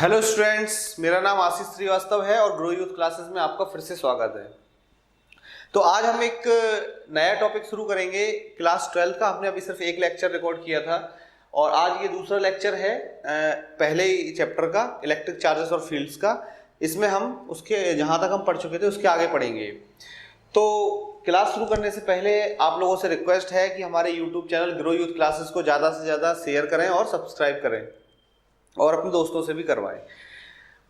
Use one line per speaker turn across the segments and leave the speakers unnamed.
Hello students, मेरा नाम आशीष श्रीवास्तव है और ग्रो यूथ क्लासेस में आपका फिर से स्वागत है। तो आज हम एक नया टॉपिक शुरू करेंगे क्लास 12 का। हमने अभी सिर्फ एक लेक्चर रिकॉर्ड किया था और आज ये दूसरा लेक्चर है पहले चैप्टर का, इलेक्ट्रिक चार्जेस और फील्ड्स का। इसमें हम उसके जहाँ तक हम पढ़ चुके थे उसके आगे पढ़ेंगे। तो क्लास शुरू करने से पहले आप लोगों से रिक्वेस्ट है कि हमारे YouTube channel grow youth classes को ज़्यादा से ज़्यादा शेयर करें और सब्सक्राइब करें और अपने दोस्तों से भी करवाएं।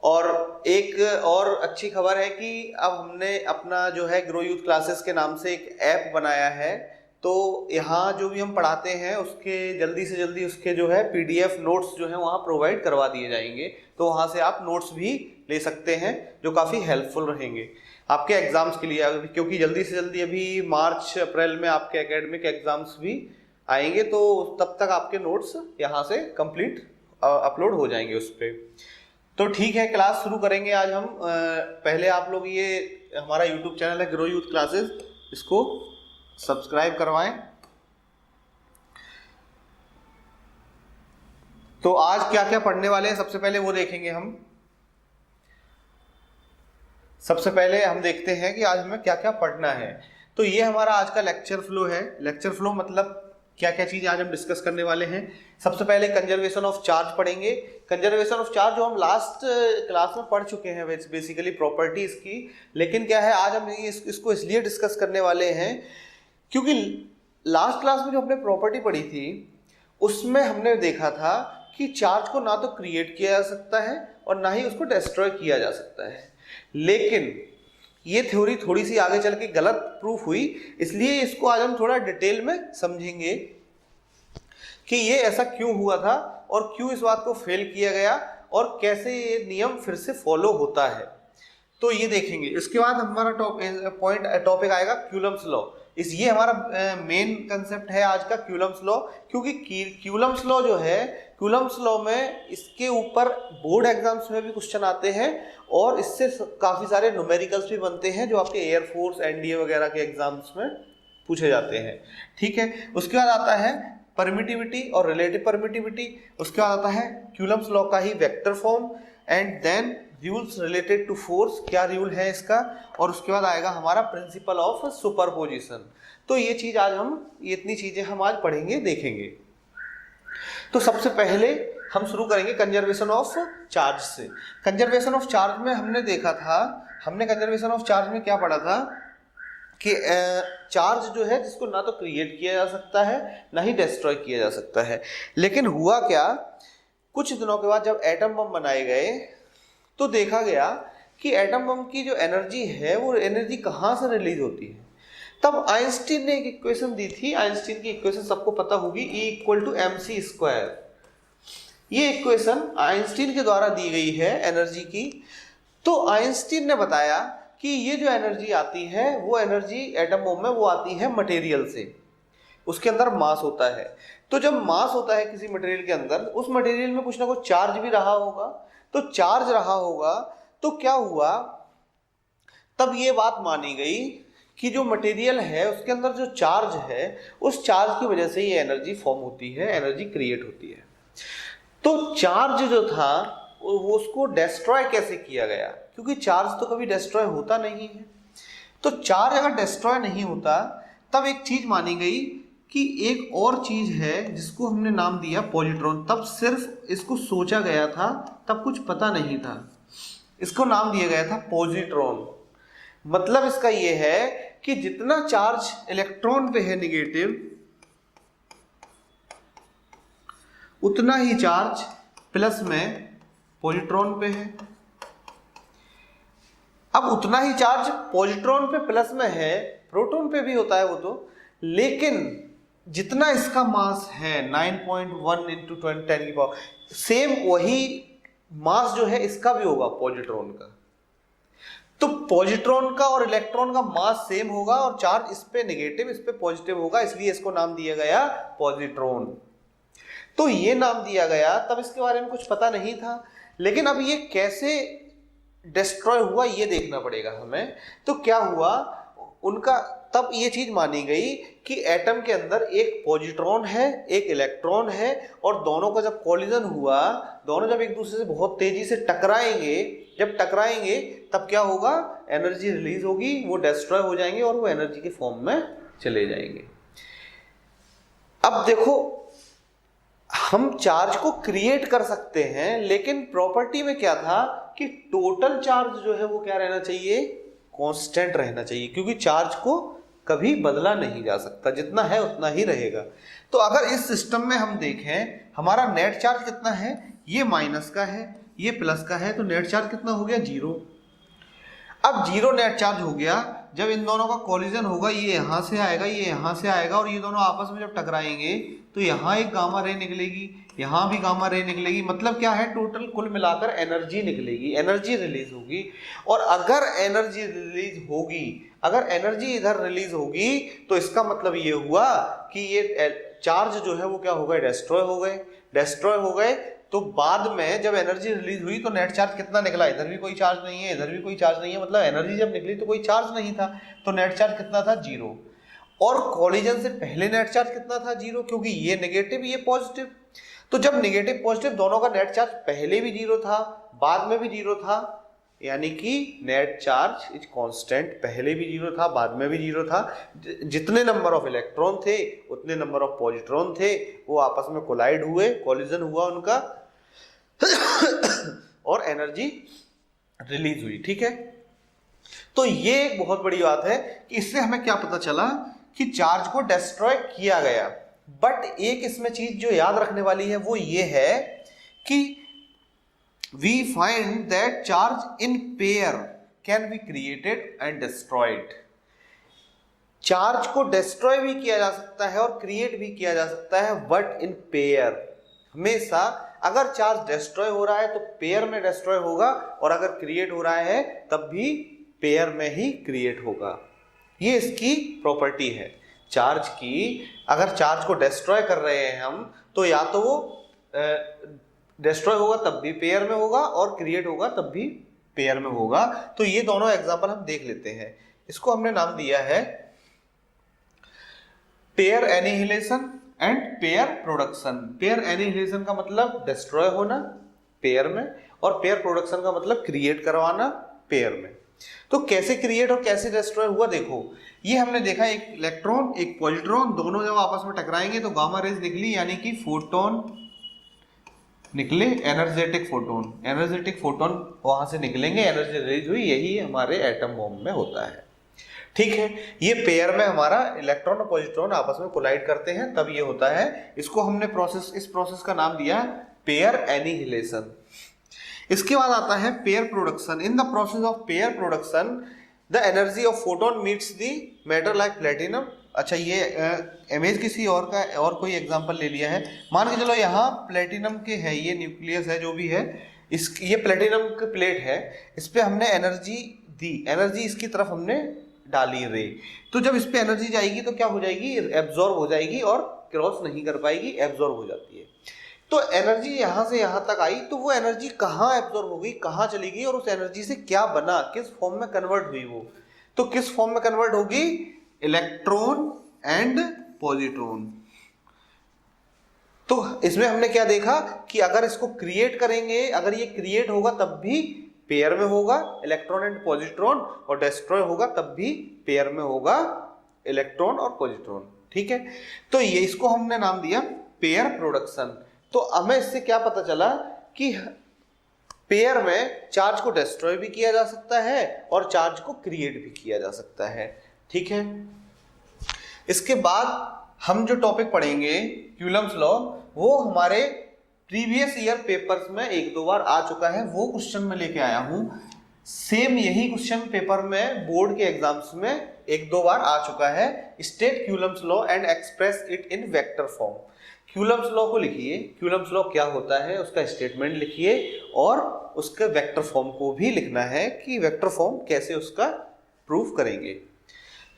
और एक और अच्छी खबर है कि अब हमने अपना जो है ग्रो यूथ क्लासेस के नाम से एक ऐप बनाया है। तो यहाँ जो भी हम पढ़ाते हैं उसके जल्दी से जल्दी उसके जो है पीडीएफ नोट्स जो है वहाँ प्रोवाइड करवा दिए जाएंगे। तो वहाँ से आप नोट्स भी ले सकते हैं जो काफ़ी हेल्पफुल रहेंगे आपके एग्ज़ाम्स के लिए, क्योंकि जल्दी से जल्दी अभी मार्च अप्रैल में आपके एकेडमिक एग्ज़ाम्स भी आएंगे। तो तब तक आपके नोट्स यहाँ से कंप्लीट अपलोड हो जाएंगे उस पर। तो ठीक है, क्लास शुरू करेंगे आज हम। पहले आप लोग ये हमारा यूट्यूब चैनल है ग्रो यूथ क्लासेस, इसको सब्सक्राइब करवाएं। तो आज क्या क्या पढ़ने वाले हैं सबसे पहले वो देखेंगे हम। सबसे पहले हम देखते हैं कि आज हमें क्या क्या पढ़ना है। तो ये हमारा आज का लेक्चर फ्लो है। लेक्चर फ्लो मतलब क्या क्या चीज़ आज हम डिस्कस करने वाले हैं। सबसे पहले कंजर्वेशन ऑफ चार्ज पढ़ेंगे। कंजर्वेशन ऑफ चार्ज जो हम लास्ट क्लास में पढ़ चुके हैं, बेसिकली प्रॉपर्टीज की। लेकिन क्या है, आज हम इसको इसलिए डिस्कस करने वाले हैं क्योंकि लास्ट क्लास में जो हमने प्रॉपर्टी पढ़ी थी उसमें हमने देखा था कि चार्ज को ना तो क्रिएट किया जा सकता है और ना ही उसको डिस्ट्रॉय किया जा सकता है। लेकिन ये थ्योरी थोड़ी सी आगे चल के गलत प्रूफ हुई, इसलिए इसको आज हम थोड़ा डिटेल में समझेंगे कि ये ऐसा क्यों हुआ था और क्यों इस बात को फेल किया गया और कैसे ये नियम फिर से फॉलो होता है। तो ये देखेंगे। इसके बाद हमारा टॉपिक आएगा क्यूलम्स लॉ। ये हमारा मेन कंसेप्ट है आज का, क्यूलम्स लॉ। क्योंकि क्यूलम्स लॉ जो है, क्यूलम्स लॉ में इसके ऊपर बोर्ड एग्जाम्स में भी क्वेश्चन आते हैं और इससे काफ़ी सारे न्यूमेरिकल्स भी बनते हैं जो आपके एयरफोर्स एनडीए वगैरह के एग्जाम्स में पूछे जाते हैं। ठीक है। उसके बाद आता है परमिटिविटी और रिलेटिव परमिटिविटी। उसके बाद आता है क्यूलम्स लॉ का ही vector form and then rules related to force, क्या रूल है इसका। और उसके बाद आएगा हमारा प्रिंसिपल ऑफ सुपरपोजिशन। तो ये चीज आज ये इतनी चीजें हम आज पढ़ेंगे, देखेंगे। तो सबसे पहले हम शुरू करेंगे कंजर्वेशन ऑफ चार्ज से। कंजर्वेशन ऑफ चार्ज में हमने देखा था, हमने कंजर्वेशन ऑफ चार्ज में क्या पढ़ा था कि चार्ज जो है जिसको ना तो क्रिएट किया जा सकता है ना ही डिस्ट्रॉय किया जा सकता है। लेकिन हुआ क्या, कुछ दिनों के बाद जब एटम बम बनाए गए तो देखा गया कि एटम बम की जो एनर्जी है वो एनर्जी कहाँ से रिलीज होती है। तब आइंस्टीन ने एक इक्वेशन दी थी। आइंस्टीन की इक्वेशन सबको पता होगी, E=mc²। ये इक्वेशन आइंस्टीन के द्वारा दी गई है एनर्जी की। तो आइंस्टीन ने बताया कि ये जो एनर्जी आती है वो एनर्जी एटम बम में वो आती है मटेरियल से। उसके अंदर मास होता है। तो जब मास होता है किसी मटेरियल के अंदर, उस मटेरियल में कुछ ना कुछ चार्ज भी रहा होगा। तो चार्ज रहा होगा तो क्या हुआ, तब ये बात मानी गई कि जो मटेरियल है उसके अंदर जो चार्ज है उस चार्ज की वजह से ये एनर्जी फॉर्म होती है, एनर्जी क्रिएट होती है। तो चार्ज जो था वो उसको डिस्ट्रॉय कैसे किया गया, क्योंकि चार्ज तो कभी डिस्ट्रॉय होता नहीं है। तो चार्ज अगर डिस्ट्रॉय नहीं होता तब एक चीज मानी गई कि एक और चीज है जिसको हमने नाम दिया पॉजिट्रॉन। तब सिर्फ इसको सोचा गया था, तब कुछ पता नहीं था। इसको नाम दिया गया था पॉजिट्रॉन। मतलब इसका ये है कि जितना चार्ज इलेक्ट्रॉन पे है नेगेटिव, उतना ही चार्ज प्लस में पॉजिट्रॉन पे है। अब उतना ही चार्ज पॉजिट्रॉन पे प्लस में है, प्रोटॉन पे भी होता है वो तो, लेकिन जितना इसका मास है 9.1 × 10⁻, सेम वही मास जो है इसका भी होगा पॉजिट्रॉन का। तो पॉजिट्रॉन का और इलेक्ट्रॉन का मास सेम होगा और चार्ज इस पे नेगेटिव इस पे पॉजिटिव होगा, इसलिए इसको नाम दिया गया पॉजिट्रॉन। तो ये नाम दिया गया, तब इसके बारे में कुछ पता नहीं था। लेकिन अब ये कैसे डिस्ट्रॉय हुआ ये देखना पड़ेगा हमें। तो क्या हुआ, उनका तब ये चीज मानी गई कि एटम के अंदर एक पॉजिट्रॉन है, एक इलेक्ट्रॉन है, और दोनों का जब कॉलिजन हुआ, दोनों जब एक दूसरे से बहुत तेजी से टकराएंगे, जब टकराएंगे तब क्या होगा, एनर्जी रिलीज होगी, वो डिस्ट्रॉय हो जाएंगे और वो एनर्जी के फॉर्म में चले जाएंगे। अब देखो, हम चार्ज को क्रिएट कर सकते हैं, लेकिन प्रॉपर्टी में क्या था कि टोटल चार्ज जो है वो क्या रहना चाहिए, कांस्टेंट रहना चाहिए, क्योंकि चार्ज को कभी बदला नहीं जा सकता, जितना है उतना ही रहेगा। तो अगर इस सिस्टम में हम देखें, हमारा नेट चार्ज कितना है, ये माइनस का है, ये प्लस का है, तो नेट चार्ज कितना हो गया, 0। अब 0 नेट चार्ज हो गया। जब इन दोनों का कॉलिजन होगा, ये यहां से आएगा, ये यहां से आएगा, और ये दोनों आपस में जब टकराएंगे तो यहाँ एक गामा रे निकलेगी, यहाँ भी गामा रे निकलेगी। मतलब क्या है, टोटल कुल मिलाकर एनर्जी निकलेगी, एनर्जी रिलीज होगी। और अगर एनर्जी रिलीज होगी, अगर एनर्जी इधर रिलीज होगी, तो इसका मतलब ये हुआ कि ये चार्ज जो है वो क्या हो गए, डिस्ट्रॉय हो गए। डिस्ट्रॉय हो गए तो बाद में जब एनर्जी रिलीज हुई तो नेट चार्ज कितना निकला, इधर भी कोई चार्ज नहीं है, इधर भी कोई चार्ज नहीं है, मतलब एनर्जी जब निकली तो कोई चार्ज नहीं था, तो नेट चार्ज कितना था, 0। और कॉलिजन से पहले नेट चार्ज कितना था, 0, क्योंकि ये नेगेटिव ये पॉजिटिव। तो जब नेगेटिव पॉजिटिव दोनों का नेट चार्ज पहले भी 0 था, बाद में भी 0 था, यानी कि नेट चार्ज इज कांस्टेंट, पहले भी 0 था, बाद में भी 0 था। जितने नंबर ऑफ इलेक्ट्रॉन थे उतने नंबर ऑफ पॉजिट्रॉन थे, वो आपस में कोलाइड हुए, कॉलिजन हुआ उनका और एनर्जी रिलीज हुई। ठीक है, तो ये एक बहुत बड़ी बात है कि इससे हमें क्या पता चला कि चार्ज को डिस्ट्रॉय किया गया। बट एक इसमें चीज जो याद रखने वाली है वो ये है कि we find that charge in pair can be created and destroyed। Charge को डिस्ट्रॉय भी किया जा सकता है और क्रिएट भी किया जा सकता है, बट इन पेयर। हमेशा अगर चार्ज डिस्ट्रॉय हो रहा है तो पेयर में डिस्ट्रॉय होगा, और अगर क्रिएट हो रहा है तब भी पेयर में ही क्रिएट होगा। ये इसकी प्रॉपर्टी है चार्ज की। अगर चार्ज को डिस्ट्रॉय कर रहे हैं हम, तो या तो वो डिस्ट्रॉय होगा तब भी पेयर में होगा, और क्रिएट होगा तब भी पेयर में होगा। तो ये दोनों एग्जांपल हम देख लेते हैं। इसको हमने नाम दिया है pair annihilation and pair production. Pair annihilation का मतलब डिस्ट्रॉय होना पेयर में, और पेयर प्रोडक्शन का मतलब क्रिएट करवाना पेयर में। तो कैसे क्रिएट और कैसे डिस्ट्रॉय हुआ, देखो ये हमने देखा, एक इलेक्ट्रॉन एक पॉजिट्रॉन, दोनों जब आपस में टकराएंगे तो गामा रेज निकली, यानी कि फोटोन निकले, एनर्जेटिक फोटोन। एनर्जेटिक फोटोन वहां से निकलेंगे, एनर्जी रिलीज हुई, यही हमारे एटम बॉम्ब में होता है। ठीक है, ये पेयर में हमारा इलेक्ट्रॉन और पॉजिट्रॉन आपस में कोलाइड करते हैं, तब ये होता है। इसको हमने इस प्रोसेस का नाम दिया पेयर एनिहिलेशन। इसके बाद आता है pair production. In the process of pair production the energy of photon meets the matter like platinum. अच्छा, ये इमेज किसी और का और कोई एग्जांपल ले लिया है। मान के चलो यहाँ प्लेटिनम के है, ये न्यूक्लियस है जो भी है, ये प्लेटिनम की प्लेट है, इस पे हमने एनर्जी दी, एनर्जी इसकी तरफ हमने डाली रे। तो जब इस पे एनर्जी जाएगी तो क्या हो जाएगी, एब्जॉर्ब हो जाएगी और क्रॉस नहीं कर पाएगी, एब्जॉर्ब हो जाती है। तो एनर्जी यहाँ से यहाँ तक आई, तो वो एनर्जी कहाँ एब्जॉर्ब हो गई, कहाँ चली गई, और उस एनर्जी से क्या बना, किस फॉर्म में कन्वर्ट हुई वो। तो किस फॉर्म में कन्वर्ट होगी, इलेक्ट्रॉन एंड पॉजिट्रॉन। तो इसमें हमने क्या देखा कि अगर इसको क्रिएट करेंगे, अगर ये क्रिएट होगा तब भी पेयर में होगा इलेक्ट्रॉन एंड पॉजिट्रॉन, और डिस्ट्रॉय होगा तब भी पेयर में होगा इलेक्ट्रॉन और पॉजिट्रॉन। ठीक है, तो ये इसको हमने नाम दिया पेयर प्रोडक्शन। तो हमें इससे क्या पता चला कि पेयर में चार्ज को डिस्ट्रॉय भी किया जा सकता है और चार्ज को क्रिएट भी किया जा सकता है। ठीक है, इसके बाद हम जो टॉपिक पढ़ेंगे क्यूलम्स लॉ, वो हमारे प्रीवियस ईयर पेपर्स में 1-2 बार आ चुका है, वो क्वेश्चन में लेके आया हूं। सेम यही क्वेश्चन पेपर में बोर्ड के एग्जाम्स में 1-2 बार आ चुका है। State Coulomb's law and express it in vector form. Coulomb's law को लिखिए, क्यूलम्स लॉ क्या होता है उसका स्टेटमेंट लिखिए, और उसके वेक्टर फॉर्म को भी लिखना है कि वेक्टर फॉर्म कैसे उसका प्रूफ करेंगे।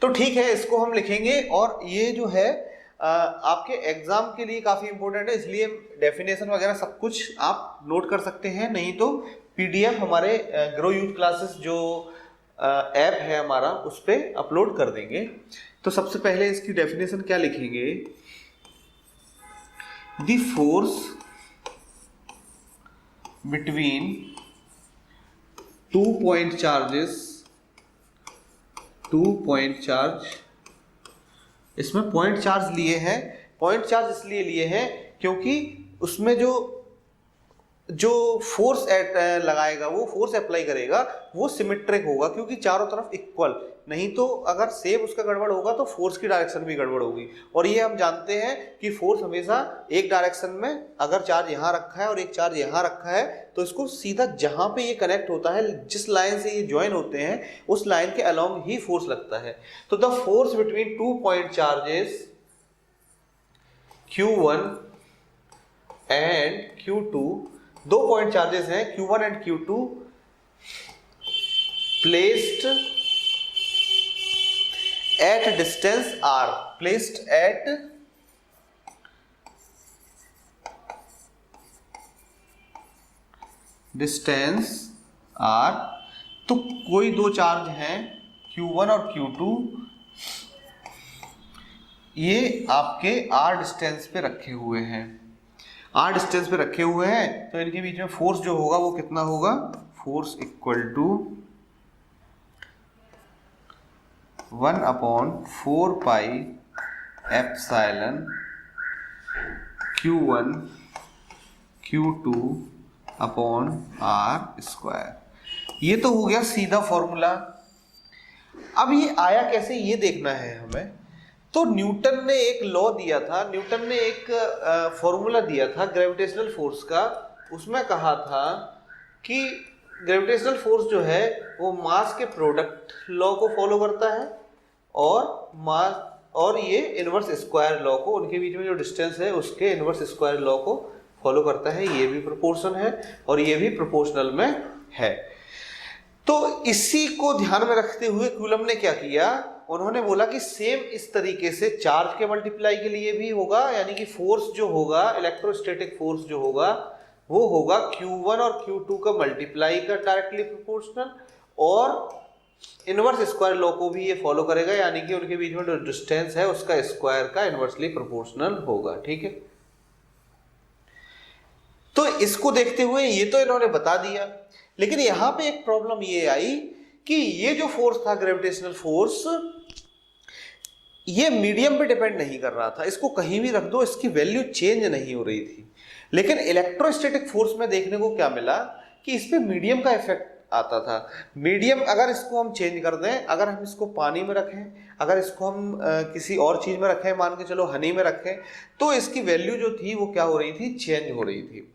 तो ठीक है, इसको हम लिखेंगे, और ये जो है आपके एग्जाम के लिए काफी इंपॉर्टेंट है, इसलिए डेफिनेशन वगैरह सब कुछ आप नोट कर सकते हैं। नहीं तो पीडीएफ हमारे ग्रो यूथ क्लासेस जो ऐप है हमारा, उस पर अपलोड कर देंगे। तो सबसे पहले इसकी डेफिनेशन क्या लिखेंगे, the force between 2 point charges, 2 point charge, इसमें पॉइंट चार्ज लिए हैं। पॉइंट चार्ज इसलिए लिए हैं क्योंकि उसमें जो फोर्स लगाएगा, वो फोर्स अप्लाई करेगा, वो सिमेट्रिक होगा क्योंकि चारों तरफ इक्वल। नहीं तो अगर सेम उसका गड़बड़ होगा तो फोर्स की डायरेक्शन भी गड़बड़ होगी। और ये हम जानते हैं कि फोर्स हमेशा एक डायरेक्शन में, अगर चार्ज यहाँ रखा है और एक चार्ज यहाँ रखा है तो इसको सीधा जहाँ पे ये कनेक्ट होता है, जिस लाइन से ये ज्वाइन होते हैं, उस लाइन के अलोंग ही फोर्स लगता है। तो the force between 2 point charges Q1 and Q2, 2 point charges हैं Q1 and Q2, placed at distance R, placed at distance R। तो कोई दो चार्ज हैं Q1 और Q2, ये आपके R डिस्टेंस पे रखे हुए हैं, R डिस्टेंस पे रखे हुए हैं। तो इनके बीच में फोर्स जो होगा वो कितना होगा, force equal to 1/4 pi epsilon Q1 Q2 upon R square. ये तो हो गया सीधा फॉर्मूला। अब ये आया कैसे, ये देखना है हमें। तो न्यूटन ने एक लॉ दिया था, न्यूटन ने एक फॉर्मूला दिया था ग्रेविटेशनल फोर्स का। उसमें कहा था कि ग्रेविटेशनल फोर्स जो है वो मास के प्रोडक्ट लॉ को फॉलो करता है और मास और ये इनवर्स स्क्वायर लॉ को, उनके बीच में जो डिस्टेंस है उसके इनवर्स स्क्वायर लॉ को फॉलो करता है। ये भी प्रोपोर्शन है और ये भी प्रोपोर्शनल में है। तो इसी को ध्यान में रखते हुए कूलम ने क्या किया, उन्होंने बोला कि सेम इस तरीके से चार्ज के मल्टीप्लाई के लिए भी होगा, यानी कि फोर्स जो होगा, इलेक्ट्रोस्टैटिक फोर्स जो होगा वो होगा Q1 और Q2 का मल्टीप्लाई का डायरेक्टली प्रोपोर्शनल, और इनवर्स स्क्वायर लॉ को भी ये फॉलो करेगा, यानी कि उनके बीच में जो डिस्टेंस है उसका स्क्वायर का इनवर्सली प्रोपोर्शनल होगा। ठीक है, तो इसको देखते हुए ये तो इन्होंने बता दिया, लेकिन यहां पे एक प्रॉब्लम ये आई कि ये जो फोर्स था ग्रेविटेशनल फोर्स, ये मीडियम पे डिपेंड नहीं कर रहा था। इसको कहीं भी रख दो, इसकी वैल्यू चेंज नहीं हो रही थी। लेकिन इलेक्ट्रोस्टैटिक फोर्स में देखने को क्या मिला कि इस पे मीडियम का इफेक्ट आता था। मीडियम अगर इसको हम चेंज कर दें, अगर हम इसको पानी में रखें, अगर इसको हम किसी और चीज में रखें, मान के चलो हनी में रखें, तो इसकी वैल्यू जो थी वो क्या हो रही थी, चेंज हो रही थी।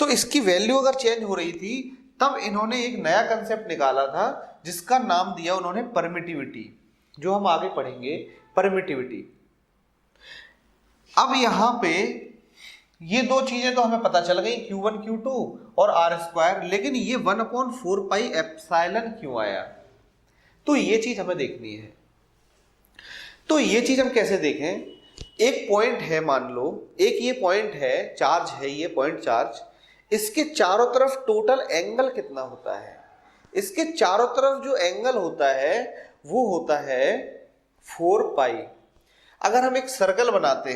तो इसकी वैल्यू अगर चेंज हो रही थी, तब इन्होंने एक नया कंसेप्ट निकाला था जिसका नाम दिया उन्होंने परमिटिविटी, जो हम आगे पढ़ेंगे, परमिटिविटी। अब यहां पे ये दो चीजें तो हमें पता चल गई, Q1 Q2 और R स्क्वायर, लेकिन ये 1/4 पाई एप्सिलॉन क्यों आया, तो ये चीज हमें देखनी है। तो ये चीज हम कैसे देखें, एक पॉइंट है, मान लो एक ये पॉइंट है, चार्ज है ये पॉइंट चार्ज, इसके चारों तरफ टोटल एंगल कितना होता है, इसके चारों तरफ जो एंगल होता है वो होता है 4 पाई। अगर हम एक सर्कल बनाते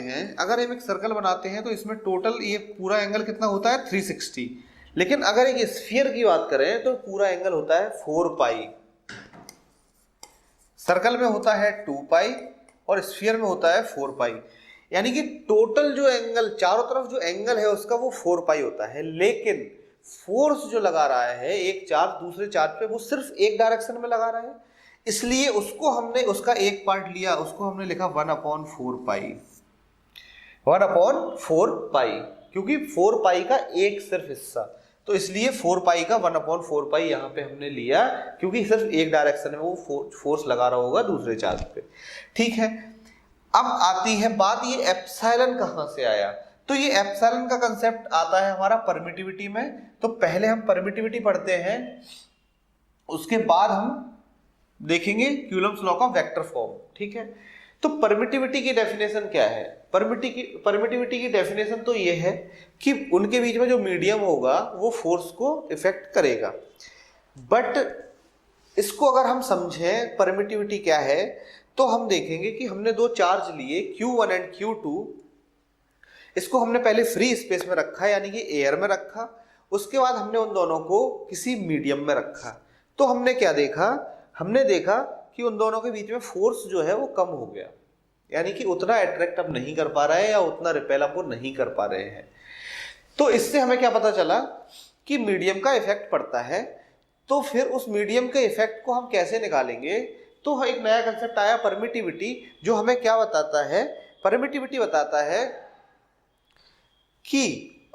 हैं, तो इसमें टोटल ये पूरा एंगल कितना होता है 360, लेकिन अगर एक स्फीयर की बात करें तो पूरा एंगल होता है 4 पाई। सर्कल में होता है 2 पाई और स्फीयर में होता है 4 पाई, यानी कि टोटल जो एंगल, चारों तरफ जो एंगल है उसका वो 4 पाई होता है। लेकिन फोर्स जो लगा रहा है एक चार्ज दूसरे चार्ज पे, वो सिर्फ एक डायरेक्शन में लगा रहा है, इसलिए उसको हमने, उसका एक पार्ट लिया, उसको हमने लिखा 1/4 पाई, 1/4 पाई, क्योंकि 4 पाई का एक सिर्फ हिस्सा, तो इसलिए 4 पाई का 1/4 पाई यहाँ पे हमने लिया, क्योंकि सिर्फ एक डायरेक्शन में वो फोर्स लगा रहा होगा दूसरे चार्ज पे। ठीक है, अब आती है बात, ये एप्सिलॉन कहाँ से आया। तो ये एप्सिलॉन का कंसेप्ट आता है हमारा परमिटिविटी में। तो पहले हम परमिटिविटी पढ़ते हैं, उसके बाद हम देखेंगे कूलम्स लॉ का वेक्टर फॉर्म। ठीक है, तो परमिटिविटी की डेफिनेशन क्या है, परमिटिविटी की डेफिनेशन तो ये है कि उनके बीच में जो मीडियम होगा वो फोर्स को इफेक्ट करेगा। बट इसको अगर हम समझें परमिटिविटी क्या है, तो हम देखेंगे कि हमने दो चार्ज लिए Q1 एंड Q2, इसको हमने पहले फ्री स्पेस में रखा यानी कि एयर में रखा, उसके बाद हमने उन दोनों को किसी मीडियम में रखा। तो हमने क्या देखा, हमने देखा कि उन दोनों के बीच में फोर्स जो है वो कम हो गया, यानी कि उतना अट्रैक्ट अब नहीं कर पा रहे हैं या उतना रिपेल अब वो नहीं कर पा रहे हैं। तो इससे हमें क्या पता चला कि मीडियम का इफेक्ट पड़ता है। तो फिर उस मीडियम के इफेक्ट को हम कैसे निकालेंगे, तो एक नया कंसेप्ट आया परमिटिविटी, जो हमें क्या बताता है, परमिटिविटी बताता है कि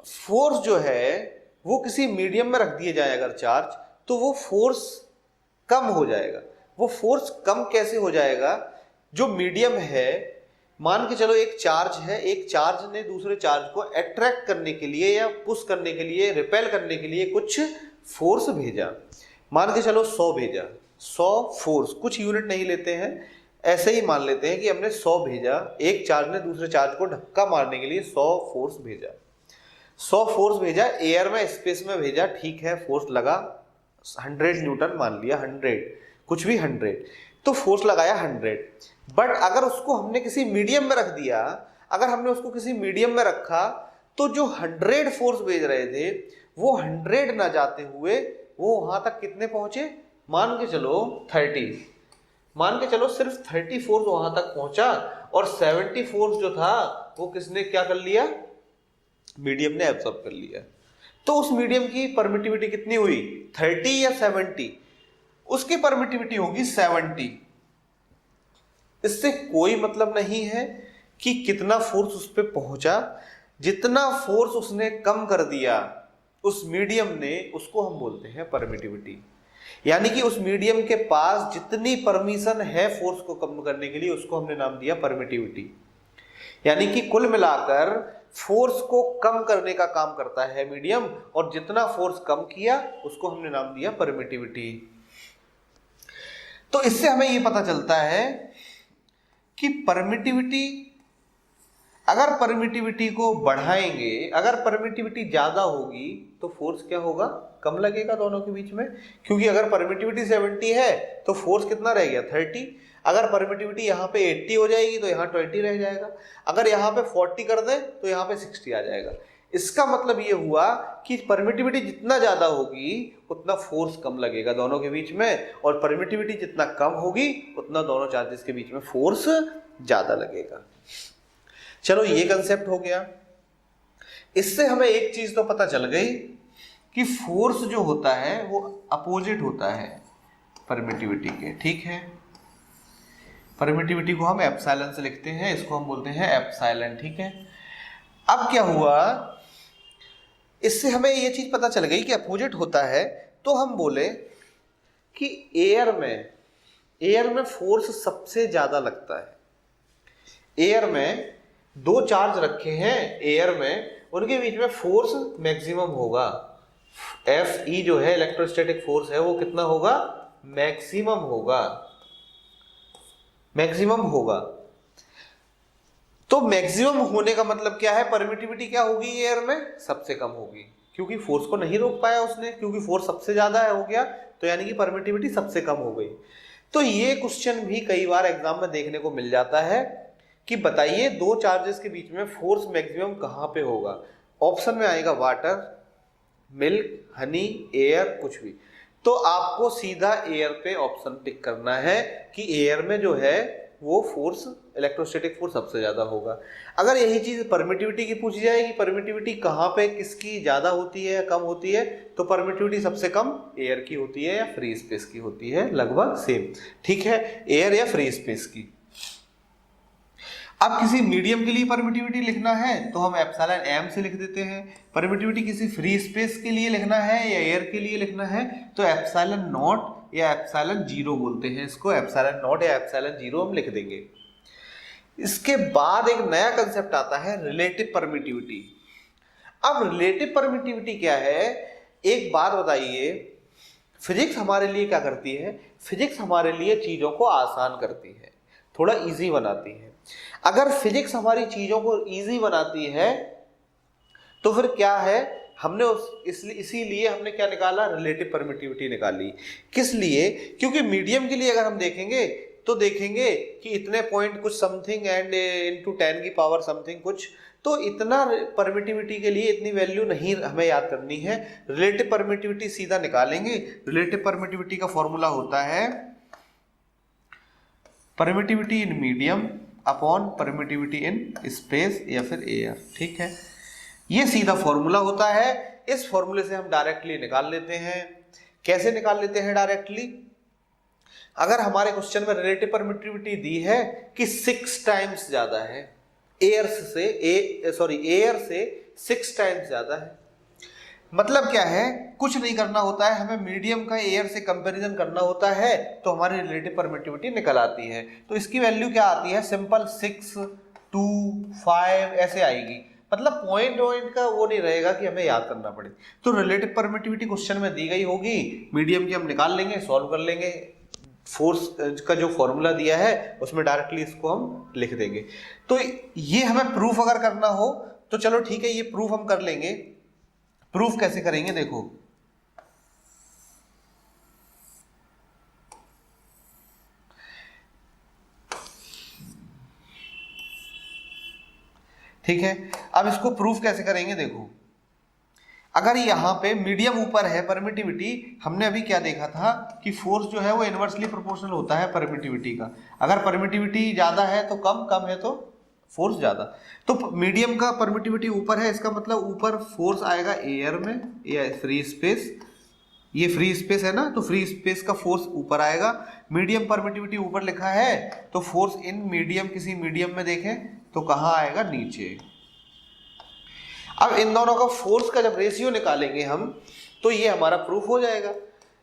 फोर्स जो है वो किसी मीडियम में रख दिए जाए अगर चार्ज, तो वो फोर्स कम हो जाएगा। वो फोर्स कम कैसे हो जाएगा, जो मीडियम है, मान के चलो एक चार्ज है, एक चार्ज ने दूसरे चार्ज को अट्रैक्ट करने के लिए या पुश करने के लिए, रिपेल करने के लिए कुछ फोर्स भेजा, मान के चलो 100 भेजा, 100 फोर्स, कुछ यूनिट नहीं लेते हैं, ऐसे ही मान लेते हैं कि हमने 100 भेजा, एक चार्ज ने दूसरे चार्ज को धक्का मारने के लिए 100 फोर्स भेजा, 100 फोर्स भेजा, एयर में स्पेस में भेजा, ठीक है, फोर्स लगा 100 न्यूटन, मान लिया 100, कुछ भी 100, तो फोर्स लगाया 100। बट अगर उसको हमने किसी मीडियम में रख दिया, अगर हमने उसको किसी मीडियम में रखा, तो जो 100 फोर्स भेज रहे थे वो 100 ना जाते हुए वो वहां तक कितने पहुंचे, मान के चलो 30, मान के चलो सिर्फ 30 फोर्स वहां तक पहुंचा, और 70 फोर्स जो था वो किसने क्या कर लिया, मीडियम ने एब्सॉर्ब कर लिया। तो उस मीडियम की परमिटिविटी कितनी हुई, 30 या 70, उसकी परमिटिविटी होगी 70। इससे कोई मतलब नहीं है कि कितना फोर्स उस पर पहुंचा, जितना फोर्स उसने कम कर दिया उस मीडियम ने, उसको हम बोलते हैं परमिटिविटी। यानी कि उस मीडियम के पास जितनी परमिशन है फोर्स को कम करने के लिए, उसको हमने नाम दिया परमिटिविटी। यानी कि कुल मिलाकर फोर्स को कम करने का काम करता है मीडियम, और जितना फोर्स कम किया उसको हमने नाम दिया परमिटिविटी। तो इससे हमें यह पता चलता है कि परमिटिविटी, अगर परमिटिविटी को बढ़ाएंगे, अगर परमिटिविटी ज्यादा होगी तो फोर्स क्या होगा, कम लगेगा दोनों के बीच में, क्योंकि अगर परमिटिविटी 70 है तो फोर्स कितना रह गया 30। अगर परमिटिविटी यहाँ पे 80 हो जाएगी तो यहाँ 20 रह जाएगा, अगर यहाँ पे 40 कर दे तो यहाँ पे 60 आ जाएगा। इसका मतलब ये हुआ कि परमिटिविटी जितना ज्यादा होगी उतना फोर्स कम लगेगा दोनों के बीच में, और परमिटिविटी जितना कम होगी उतना दोनों चार्जेस के बीच में फोर्स ज्यादा लगेगा। चलो ये कंसेप्ट हो गया। इससे हमें एक चीज तो पता चल गई कि फोर्स जो होता है वो अपोजिट होता है परमिटिविटी के, ठीक है। परमिटिविटी को हम एप्सिलॉन से लिखते हैं, इसको हम बोलते हैं एप्सिलॉन, ठीक है। अब क्या हुआ, इससे हमें ये चीज पता चल गई कि अपोजिट होता है, तो हम बोले कि एयर में फोर्स सबसे ज्यादा लगता है। एयर में दो चार्ज रखे हैं, एयर में उनके बीच में फोर्स मैक्सिमम होगा। Fe जो है इलेक्ट्रोस्टैटिक फोर्स है, वो कितना होगा, मैक्सिमम होगा, मैक्सिमम होगा। तो मैक्सिमम होने का मतलब क्या है, परमिटिविटी क्या होगी एयर में, सबसे कम होगी, क्योंकि फोर्स को नहीं रोक पाया उसने, क्योंकि फोर्स सबसे ज्यादा हो गया, तो यानी कि परमिटिविटी सबसे कम हो गई। तो ये क्वेश्चन भी कई बार एग्जाम में देखने को मिल जाता है कि बताइए दो चार्जेस के बीच में फोर्स मैक्सिमम कहां पे होगा। ऑप्शन में आएगा वाटर, मिल्क, हनी, एयर, कुछ भी। तो आपको सीधा एयर पे ऑप्शन टिक करना है कि एयर में जो है वो फोर्स, इलेक्ट्रोस्टैटिक फोर्स सबसे ज्यादा होगा। अगर यही चीज परमिटिविटी की पूछी जाएगी, परमिटिविटी कहाँ पे किसकी ज्यादा होती है कम होती है, तो परमिटिविटी सबसे कम एयर की होती है या फ्री स्पेस की होती है, लगभग सेम, ठीक है, एयर या फ्री स्पेस की। अब किसी मीडियम के लिए परमिटिविटी लिखना है तो हम एप्सिलॉन एम से लिख देते हैं। परमिटिविटी किसी फ्री स्पेस के लिए लिखना है या एयर के लिए लिखना है तो एप्सिलॉन नॉट या एप्सिलॉन जीरो बोलते हैं इसको, एप्सिलॉन नॉट या एप्सिलॉन जीरो हम लिख देंगे। इसके बाद एक नया कंसेप्ट आता है रिलेटिव परमिटिविटी। अब रिलेटिव परमिटिविटी क्या है, एक बात बताइए, फिजिक्स हमारे लिए क्या करती है, फिजिक्स हमारे लिए चीजों को आसान करती है, थोड़ा इजी बनाती है। अगर फिजिक्स हमारी चीजों को इजी बनाती है तो फिर क्या है हमने इसीलिए हमने क्या निकाला, रिलेटिव परमिटिविटी निकाली। किस लिए? क्योंकि मीडियम के लिए अगर हम देखेंगे तो देखेंगे कि इतने पॉइंट कुछ समथिंग एंड इनटू 10 की पावर समथिंग कुछ, तो इतना परमिटिविटी के लिए इतनी वैल्यू नहीं हमें याद करनी है। रिलेटिव परमिटिविटी सीधा निकालेंगे। रिलेटिव परमिटिविटी का फॉर्मूला होता है permittivity in medium upon permittivity in space या फिर एयर। ठीक है, ये सीधा फॉर्मूला होता है। इस फॉर्मूले से हम डायरेक्टली निकाल लेते हैं। कैसे निकाल लेते हैं डायरेक्टली? अगर हमारे क्वेश्चन में रिलेटिव परमिटिविटी दी है कि 6 टाइम्स ज्यादा है एयर से 6 टाइम्स ज्यादा है, मतलब क्या है, कुछ नहीं करना होता है, हमें मीडियम का एयर से कंपैरिजन करना होता है तो हमारी रिलेटिव परमिटिविटी निकल आती है। तो इसकी वैल्यू क्या आती है, सिंपल 6, 2, 5 ऐसे आएगी। मतलब पॉइंट का वो नहीं रहेगा कि हमें याद करना पड़े। तो रिलेटिव परमिटिविटी क्वेश्चन में दी गई होगी, मीडियम की हम निकाल लेंगे, सॉल्व कर लेंगे, फोर्स का जो फॉर्मूला दिया है उसमें डायरेक्टली इसको हम लिख देंगे। तो ये हमें प्रूफ अगर करना हो तो चलो ठीक है, ये प्रूफ हम कर लेंगे। प्रूफ कैसे करेंगे देखो, ठीक है। अब इसको प्रूफ कैसे करेंगे देखो, अगर यहां पे मीडियम ऊपर है परमिटिविटी, हमने अभी क्या देखा था कि फोर्स जो है वो इनवर्सली प्रोपोर्शनल होता है परमिटिविटी का। अगर परमिटिविटी ज्यादा है तो कम, कम है तो फोर्स ज्यादा। तो मीडियम का परमिटिविटी ऊपर है, इसका मतलब ऊपर फोर्स आएगा एयर में या फ्री स्पेस, ये फ्री स्पेस है ना, तो फ्री स्पेस का फोर्स ऊपर आएगा। मीडियम परमिटिविटी ऊपर लिखा है तो फोर्स इन मीडियम, किसी मीडियम में देखें तो कहाँ आएगा, नीचे। अब इन दोनों का फोर्स का जब रेशियो निकालेंगे हम तो ये हमारा प्रूफ हो जाएगा।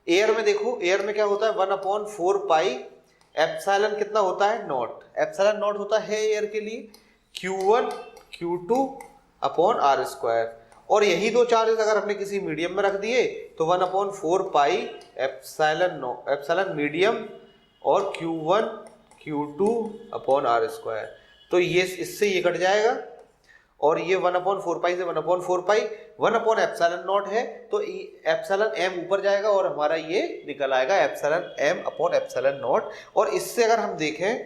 एयर में देखो, एयर में क्या होता है, 1/4 पाई एप्सिलॉन कितना होता है, नॉट। एप्सिलॉन नॉट होता है एयर के लिए Q1 Q2 upon R square. और यही दो चार्जेस अगर हमने किसी मीडियम में रख दिए तो 1/4 पाई एप्सिलॉन मीडियम और Q1 Q2 upon R square. तो ये इससे ये कट जाएगा और ये 1/4 पाई से 1/4 पाई, 1 एप्सिलॉन नॉट है तो एप्सिलॉन एम ऊपर जाएगा और हमारा ये निकल आएगा epsilon M upon epsilon naught. और इससे अगर हम देखें,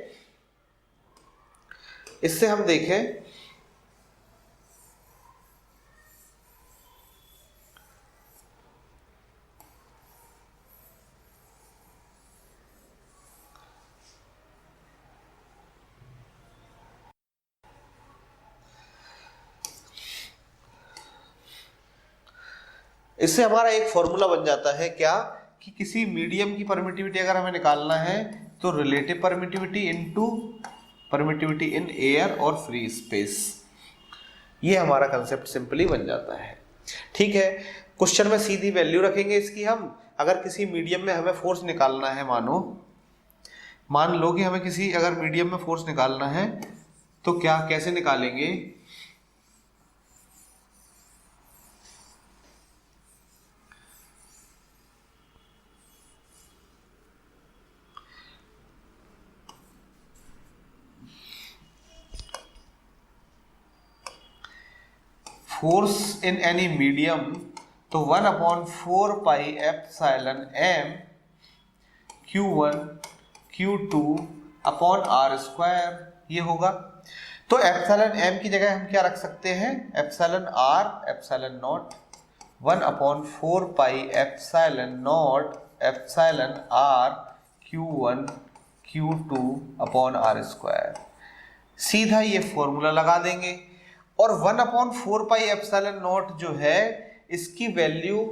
इससे हम देखें इससे हमारा एक फॉर्मूला बन जाता है क्या, कि किसी मीडियम की परमिटिविटी अगर हमें निकालना है तो relative permittivity into permittivity in air और फ्री स्पेस, ये हमारा कंसेप्ट सिंपली बन जाता है। ठीक है, क्वेश्चन में सीधी वैल्यू रखेंगे इसकी हम। अगर किसी मीडियम में हमें फोर्स निकालना है, मान लो कि हमें किसी अगर मीडियम में फोर्स निकालना है तो क्या, कैसे निकालेंगे, फोर्स इन एनी मीडियम तो 1/4 pi epsilon M Q1 Q2 upon R square, ये होगा। तो एप्सिलॉन एम की जगह हम क्या रख सकते हैं, epsilon R epsilon naught, 1/4 pi epsilon naught epsilon R Q1 Q2 upon R square. सीधा ये फॉर्मूला लगा देंगे और 1/4 पाई एप्सिलॉन नॉट जो है इसकी वैल्यू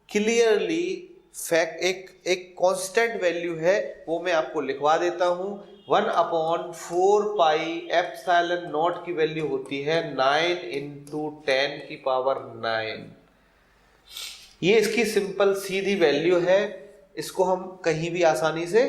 क्लियरली एक कांस्टेंट वैल्यू है, वो मैं आपको लिखवा देता हूं। 1/4 पाई एप्सिलॉन नॉट की वैल्यू होती है 9 × 10 की पावर 9। ये इसकी सिंपल सीधी वैल्यू है, इसको हम कहीं भी आसानी से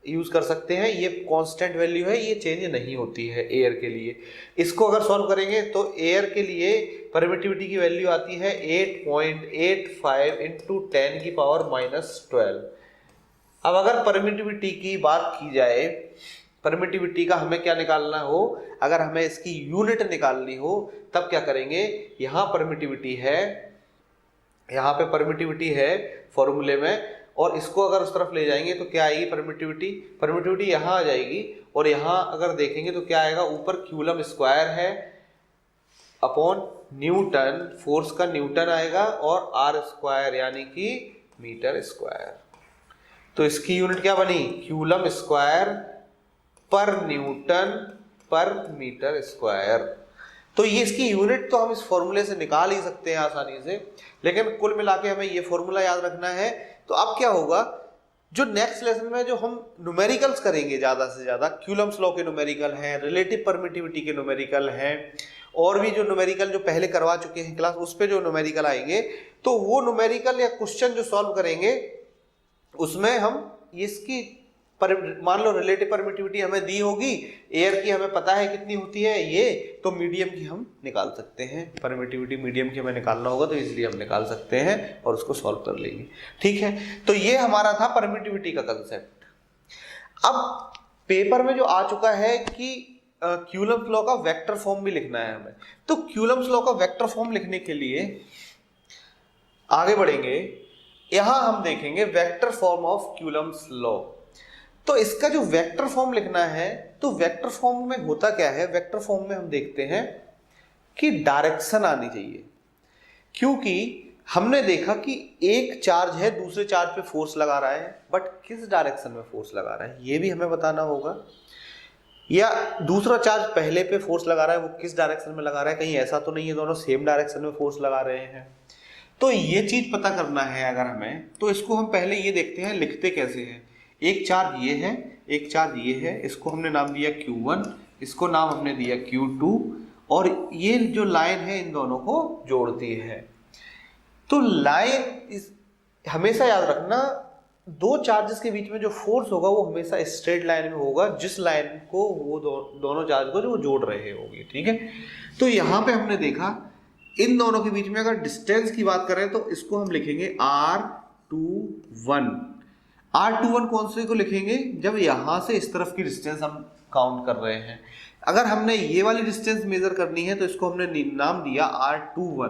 यूज कर सकते हैं। ये कांस्टेंट वैल्यू है, ये चेंज नहीं होती है एयर के लिए। इसको अगर सॉल्व करेंगे तो एयर के लिए परमिटिविटी की वैल्यू आती है 8.85 × 10 की पावर -12। अब अगर परमिटिविटी की बात की जाए, परमिटिविटी का हमें क्या निकालना हो, अगर हमें इसकी यूनिट निकालनी हो तब क्या करेंगे, यहां परमिटिविटी है यहाँ पे परमिटिविटी है फॉर्मूले में, और इसको अगर उस तरफ ले जाएंगे तो क्या आएगी परमिटिविटी, परमिटिविटी यहाँ आ जाएगी, और यहाँ अगर देखेंगे तो क्या आएगा, ऊपर क्यूलम स्क्वायर है अपॉन न्यूटन, फोर्स का न्यूटन आएगा, और आर स्क्वायर यानी कि मीटर स्क्वायर। तो इसकी यूनिट क्या बनी, क्यूलम स्क्वायर पर न्यूटन पर मीटर स्क्वायर। तो ये इसकी यूनिट तो हम इस फॉर्मूले से निकाल ही सकते हैं आसानी से, लेकिन कुल मिला के हमें ये फॉर्मूला याद रखना है। तो अब क्या होगा, जो नेक्स्ट लेसन में जो हम न्यूमेरिकल्स करेंगे ज़्यादा से ज़्यादा, क्यूलम्स लॉ के न्यूमेरिकल हैं, रिलेटिव परमिटिविटी के न्यूमेरिकल हैं, और भी जो न्यूमेरिकल जो पहले करवा चुके हैं क्लास, उस पर जो न्यूमेरिकल आएंगे, तो वो न्यूमेरिकल या क्वेश्चन जो सॉल्व करेंगे उसमें हम इसकी मान लो रिलेटिव परमिटिविटी हमें दी होगी, एयर की हमें पता है कितनी होती है ये, तो मीडियम की हम निकाल सकते हैं, परमिटिविटी मीडियम की हमें निकालना होगा तो इसलिए हम निकाल सकते हैं और उसको सॉल्व कर लेंगे। ठीक है, तो ये हमारा था परमिटिविटी का कंसेप्ट। अब पेपर में जो आ चुका है कि क्यूलम्स लॉ का वेक्टर फॉर्म भी लिखना है हमें, तो क्यूलम्स लॉ का वेक्टर फॉर्म लिखने के लिए आगे बढ़ेंगे, यहां हम देखेंगे vector form of Coulomb's law. तो इसका जो वेक्टर फॉर्म लिखना है, तो वेक्टर फॉर्म में होता क्या है, वेक्टर फॉर्म में हम देखते हैं कि डायरेक्शन आनी चाहिए, क्योंकि हमने देखा कि एक चार्ज है दूसरे चार्ज पे फोर्स लगा रहा है, बट किस डायरेक्शन में फोर्स लगा रहा है ये भी हमें बताना होगा, या दूसरा चार्ज पहले पे फोर्स लगा रहा है वो किस डायरेक्शन में लगा रहा है, कहीं ऐसा तो नहीं है दोनों सेम डायरेक्शन में फोर्स लगा रहे हैं। तो ये चीज पता करना है अगर हमें, तो इसको हम पहले ये देखते हैं लिखते कैसे हैं। एक चार्ज ये है, एक चार्ज ये है, इसको हमने नाम दिया Q1, इसको नाम हमने दिया Q2, और ये जो लाइन है इन दोनों को जोड़ती है। तो लाइन हमेशा याद रखना, दो चार्जेस के बीच में जो फोर्स होगा वो हमेशा स्ट्रेट लाइन में होगा, जिस लाइन को वो दोनों चार्ज को जो जोड़ रहे होंगे। ठीक है, तो यहाँ पे हमने देखा इन दोनों के बीच में अगर डिस्टेंस की बात करें तो इसको हम लिखेंगे R21। R21 कौन से को लिखेंगे, जब यहां से इस तरफ की डिस्टेंस हम काउंट कर रहे हैं। अगर हमने ये वाली डिस्टेंस मेजर करनी है तो इसको हमने नाम दिया R21।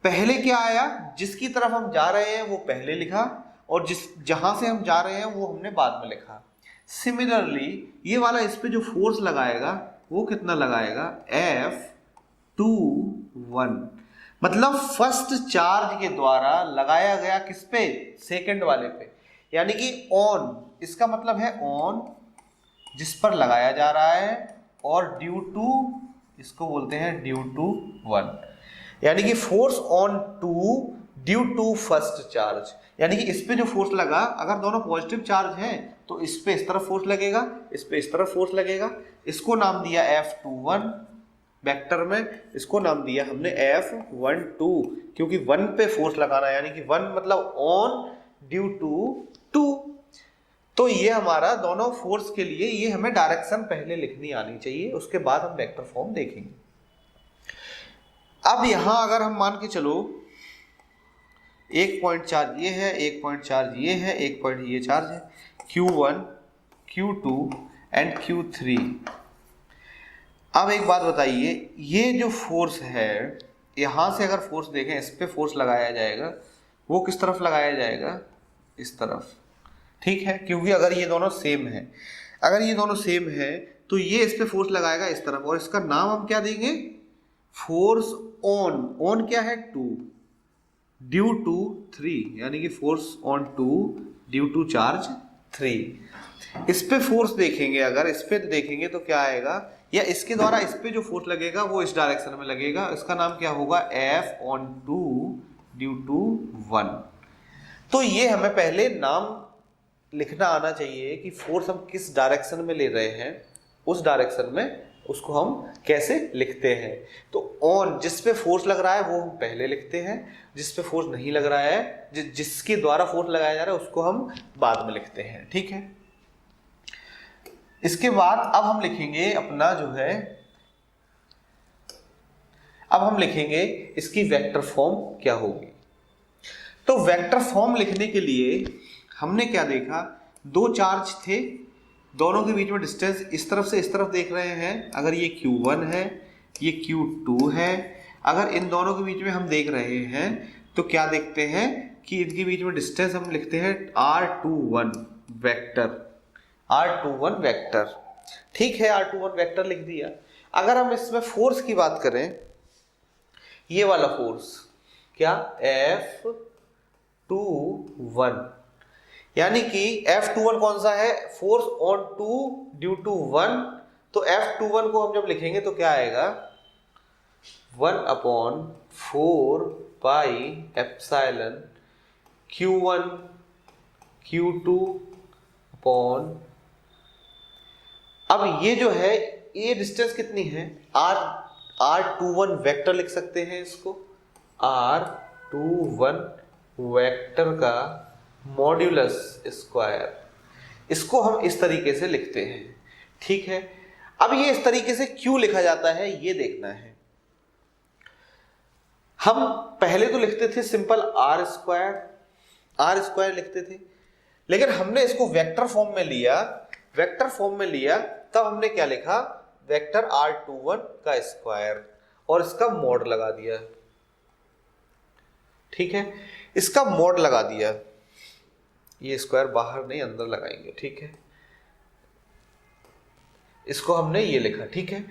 पहले क्या आया, जिसकी तरफ हम जा रहे हैं वो पहले लिखा, और जहां से हम जा रहे हैं वो हमने बाद में लिखा। सिमिलरली ये वाला इस पे जो फोर्स लगाएगा वो कितना लगाएगा, F21, मतलब फर्स्ट चार्ज के द्वारा लगाया गया किस पे, सेकंड वाले पे, यानी कि ऑन, इसका मतलब है ऑन जिस पर लगाया जा रहा है, और ड्यू टू इसको बोलते हैं ड्यू टू 1, यानी कि force on two due to first charge, यानी कि इस पे जो फोर्स लगा, अगर दोनों पॉजिटिव चार्ज हैं तो इस पे इस तरफ फोर्स लगेगा, इस पे इस तरफ फोर्स लगेगा। इसको नाम दिया F21 वेक्टर में, इसको नाम दिया हमने F12, क्योंकि 1 पे फोर्स लगाना, यानी कि 1 मतलब ऑन ड्यू टू 2। तो ये हमारा दोनों फोर्स के लिए ये हमें डायरेक्शन पहले लिखनी आनी चाहिए, उसके बाद हम वेक्टर फॉर्म देखेंगे। अब यहां अगर हम मान के चलो एक पॉइंट चार्ज ये है, एक पॉइंट चार्ज ये है, एक पॉइंट ये चार्ज है, Q1, Q2 एंड Q3। अब एक बात बताइए, ये जो फोर्स है, यहां से अगर फोर्स देखें, इस पे फोर्स लगाया जाएगा, वो किस तरफ लगाया जाएगा, इस तरफ। ठीक है, क्योंकि अगर ये दोनों सेम है, अगर ये दोनों सेम है तो ये इस पे फोर्स लगाएगा इस तरफ, और इसका नाम हम क्या देंगे, फोर्स ऑन। ऑन क्या है, 2 ड्यू टू 3, यानी कि force on 2 due to charge 3। इस पे फोर्स देखेंगे, अगर इस पे देखेंगे तो क्या आएगा, या इसके द्वारा इस पे जो फोर्स लगेगा वो इस डायरेक्शन में लगेगा, इसका नाम क्या होगा, F ऑन 2 ड्यू टू 1। तो ये हमें पहले नाम लिखना आना चाहिए कि फोर्स हम किस डायरेक्शन में ले रहे हैं, उस डायरेक्शन में उसको हम कैसे लिखते हैं। तो ऑन जिस पे फोर्स लग रहा है वो हम पहले लिखते हैं, जिस पे फोर्स नहीं लग रहा है, जिसके द्वारा फोर्स लगाया जा रहा है उसको हम बाद में लिखते हैं। ठीक है, इसके बाद अब हम लिखेंगे अपना जो है, अब हम लिखेंगे इसकी वेक्टर फॉर्म क्या होगी। तो वेक्टर फॉर्म लिखने के लिए हमने क्या देखा, दो चार्ज थे, दोनों के बीच में डिस्टेंस इस तरफ से इस तरफ देख रहे हैं, अगर ये Q1 है, ये Q2 है, अगर इन दोनों के बीच में हम देख रहे हैं तो क्या देखते हैं कि इनके बीच में डिस्टेंस हम लिखते हैं r21 वेक्टर, r21 वेक्टर। ठीक है, r21 वेक्टर लिख दिया। अगर हम इसमें फोर्स की बात करें, ये वाला फोर्स क्या, F21, यानी कि F21 कौन सा है, फोर्स ऑन 2 ड्यू टू 1। तो F21 को हम जब लिखेंगे तो क्या आएगा, 1/4 pi epsilon Q1 Q2 upon, अब ये जो है ये डिस्टेंस कितनी है, r21 वेक्टर लिख सकते हैं इसको, r21 वेक्टर का मॉड्यूलस स्क्वायर, इसको हम इस तरीके से लिखते हैं। ठीक है, अब ये इस तरीके से क्यों लिखा जाता है ये देखना है। हम पहले तो लिखते थे सिंपल r स्क्वायर लिखते थे, लेकिन हमने इसको वेक्टर फॉर्म में लिया, तब हमने क्या लिखा, वेक्टर r21 का स्क्वायर और इसका मॉड लगा दिया। ठीक है, इसका मॉड लगा दिया, ये स्क्वायर बाहर नहीं अंदर लगाएंगे। ठीक है, इसको हमने ये लिखा। ठीक है,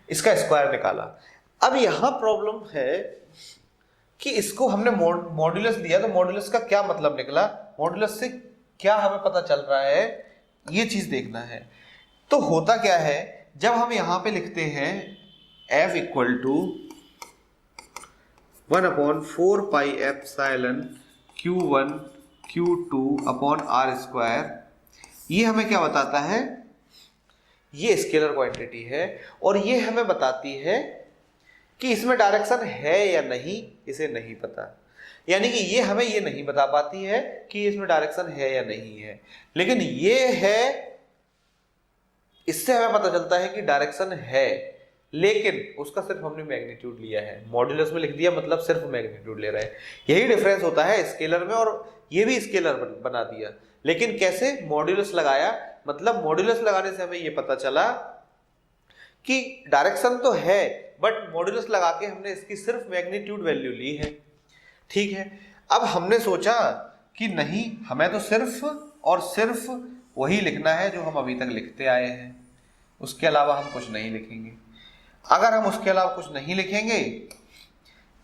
इसका स्क्वायर निकाला। अब यहां प्रॉब्लम है कि इसको हमने मॉड्यूलस लिया, तो मॉड्यूलस का क्या मतलब निकला, मॉड्यूलस से क्या हमें पता चल रहा है, ये चीज देखना है। तो होता क्या है, जब हम यहां पे लिखते हैं F equal to 1/4 pi epsilon Q1 Q2 upon r square, ये हमें क्या बताता है, ये स्केलर क्वांटिटी है और ये हमें बताती है कि इसमें डायरेक्शन है या नहीं, इसे नहीं पता। यानी कि ये हमें ये नहीं बता पाती है कि इसमें डायरेक्शन है या नहीं है, लेकिन ये है, इससे हमें पता चलता है कि डायरेक्शन है, लेकिन उसका सिर्फ हमने मैग्नीट्यूड लिया है। मॉड्यूलस में लिख दिया मतलब सिर्फ मैग्नीट्यूड ले रहे हैं। यही डिफरेंस होता है स्केलर में, और ये भी स्केलर बना दिया, लेकिन कैसे, मॉड्यूलस लगाया, मतलब मॉड्यूलस लगाने से हमें ये पता चला कि डायरेक्शन तो है, बट मॉड्यूलस लगा के हमने इसकी सिर्फ मैग्नीट्यूड वैल्यू ली है। ठीक है, अब हमने सोचा कि नहीं, हमें तो सिर्फ और सिर्फ वही लिखना है जो हम अभी तक लिखते आए हैं, उसके अलावा हम कुछ नहीं लिखेंगे। अगर हम उसके अलावा कुछ नहीं लिखेंगे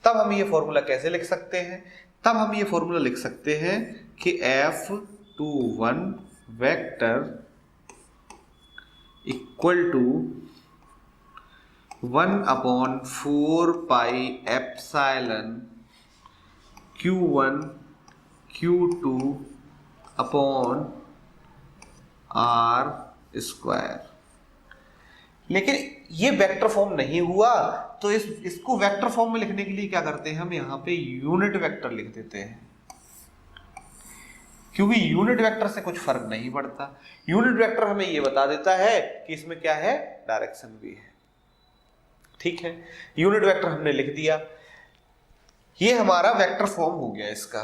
तब हम ये फॉर्मूला कैसे लिख सकते हैं, तब हम ये फॉर्मूला लिख सकते हैं कि F21 vector equal to 1/4 pi epsilon Q1 Q2 upon r square. लेकिन ये वेक्टर फॉर्म नहीं हुआ, तो इसको वेक्टर फॉर्म में लिखने के लिए क्या करते हैं, हम यहाँ पे यूनिट वेक्टर लिख देते हैं, क्योंकि यूनिट वेक्टर से कुछ फर्क नहीं पड़ता। यूनिट वेक्टर हमें ये बता देता है कि इसमें क्या है, डायरेक्शन भी है। ठीक है, यूनिट वेक्टर हमने लिख दिया, ये हमारा वेक्टर फॉर्म हो गया, इसका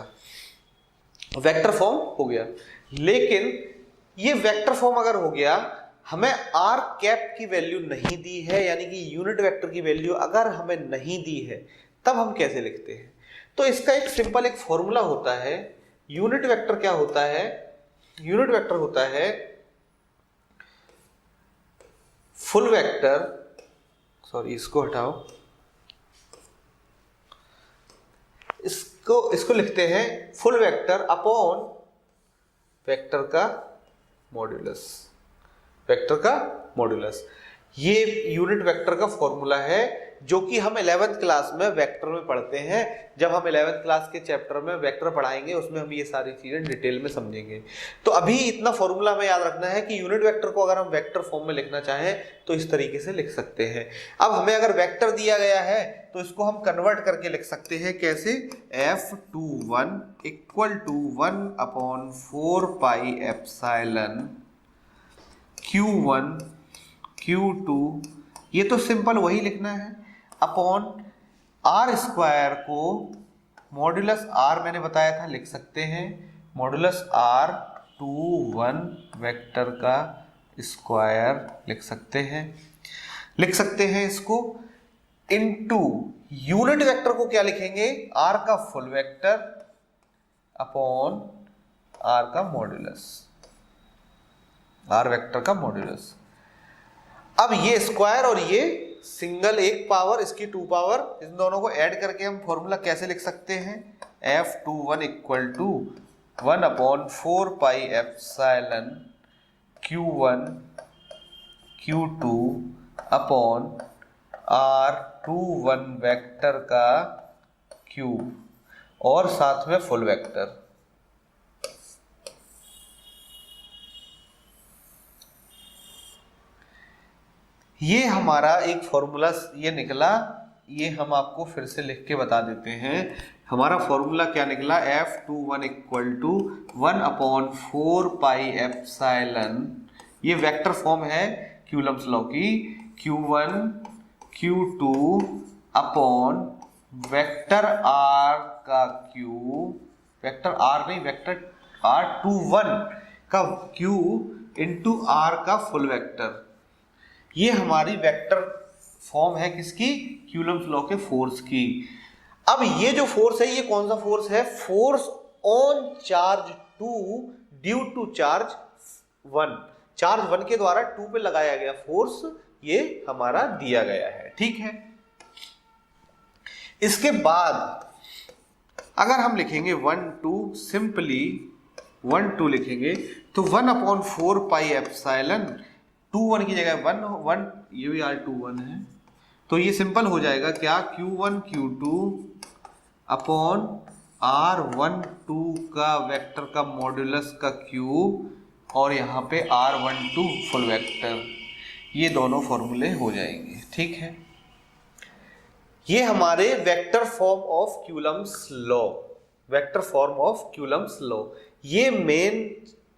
वेक्टर फॉर्म हो गया। लेकिन ये वेक्टर फॉर्म अगर हो गया, हमें r कैप की वैल्यू नहीं दी है, यानी कि यूनिट वेक्टर की वैल्यू अगर हमें नहीं दी है, तब हम कैसे लिखते हैं। तो इसका एक सिंपल एक फॉर्मूला होता है। यूनिट वेक्टर क्या होता है, यूनिट वेक्टर होता है फुल वेक्टर, सॉरी इसको हटाओ, इसको लिखते हैं फुल वेक्टर अपॉन वेक्टर का मॉड्यूलस, वेक्टर का मॉड्यूलस। ये यूनिट वेक्टर का फॉर्मूला है जो कि हम 11th क्लास में वेक्टर में पढ़ते हैं। जब हम 11th क्लास के चैप्टर में वेक्टर पढ़ाएंगे उसमें हम ये सारी चीजें डिटेल में समझेंगे। तो अभी इतना फॉर्मूला हमें याद रखना है कि यूनिट वेक्टर को अगर हम वेक्टर फॉर्म में लिखना चाहें तो इस तरीके से लिख सकते हैं। अब हमें अगर वेक्टर दिया गया है तो इसको हम कन्वर्ट करके लिख सकते हैं, कैसे, F21 equal to 1/4 pi epsilon Q1 Q2, ये तो सिंपल वही लिखना है, अपॉन r स्क्वायर को मॉड्यूलस r मैंने बताया था लिख सकते हैं, मॉड्यूलस r21 वेक्टर का स्क्वायर लिख सकते हैं इसको। इनटू यूनिट वेक्टर को क्या लिखेंगे, आर का फुल वेक्टर अपॉन आर का मॉड्यूलस, आर वेक्टर का मॉड्यूलस। अब ये स्क्वायर और ये सिंगल एक पावर, इसकी 2 पावर, इन दोनों को ऐड करके हम फॉर्मूला कैसे लिख सकते हैं, F21 equal to 1/4 pi epsilon Q1 Q2 upon R21 vector का क्यूब और साथ में फुल वेक्टर। ये हमारा एक फॉर्मूला ये निकला, ये हम आपको फिर से लिख के बता देते हैं। हमारा फॉर्मूला क्या निकला, F21 equal to 1/4 pi epsilon, ये वेक्टर फॉर्म है क्यूलम्स लॉ की, Q1 Q2 अपॉन वेक्टर R का क्यूब, वेक्टर R नहीं, वेक्टर R21 का क्यूब इंटू R का फुल वेक्टर। ये हमारी वेक्टर फॉर्म है किसकी, क्यूलम्स लॉ के फोर्स की। अब ये जो फोर्स है ये कौन सा फोर्स है, force on charge 2 due to charge 1, charge 1 के द्वारा 2 पे लगाया गया फोर्स ये हमारा दिया गया है, ठीक है। इसके बाद अगर हम लिखेंगे 1 2, सिंपली 1 2 लिखेंगे तो 1/4 पाई एप्सिलॉन 2 1 की जगह 1 1, ये भी R21 है, तो ये सिंपल हो जाएगा क्या, Q1 Q2 अपॉन R12 का वेक्टर का मॉड्यूलस का क्यूब और यहाँ पे R12 फुल वेक्टर, ये दोनों फॉर्मूले हो जाएंगे, ठीक है। ये हमारे vector form of Coulomb's law, vector form of Coulomb's law, ये मेन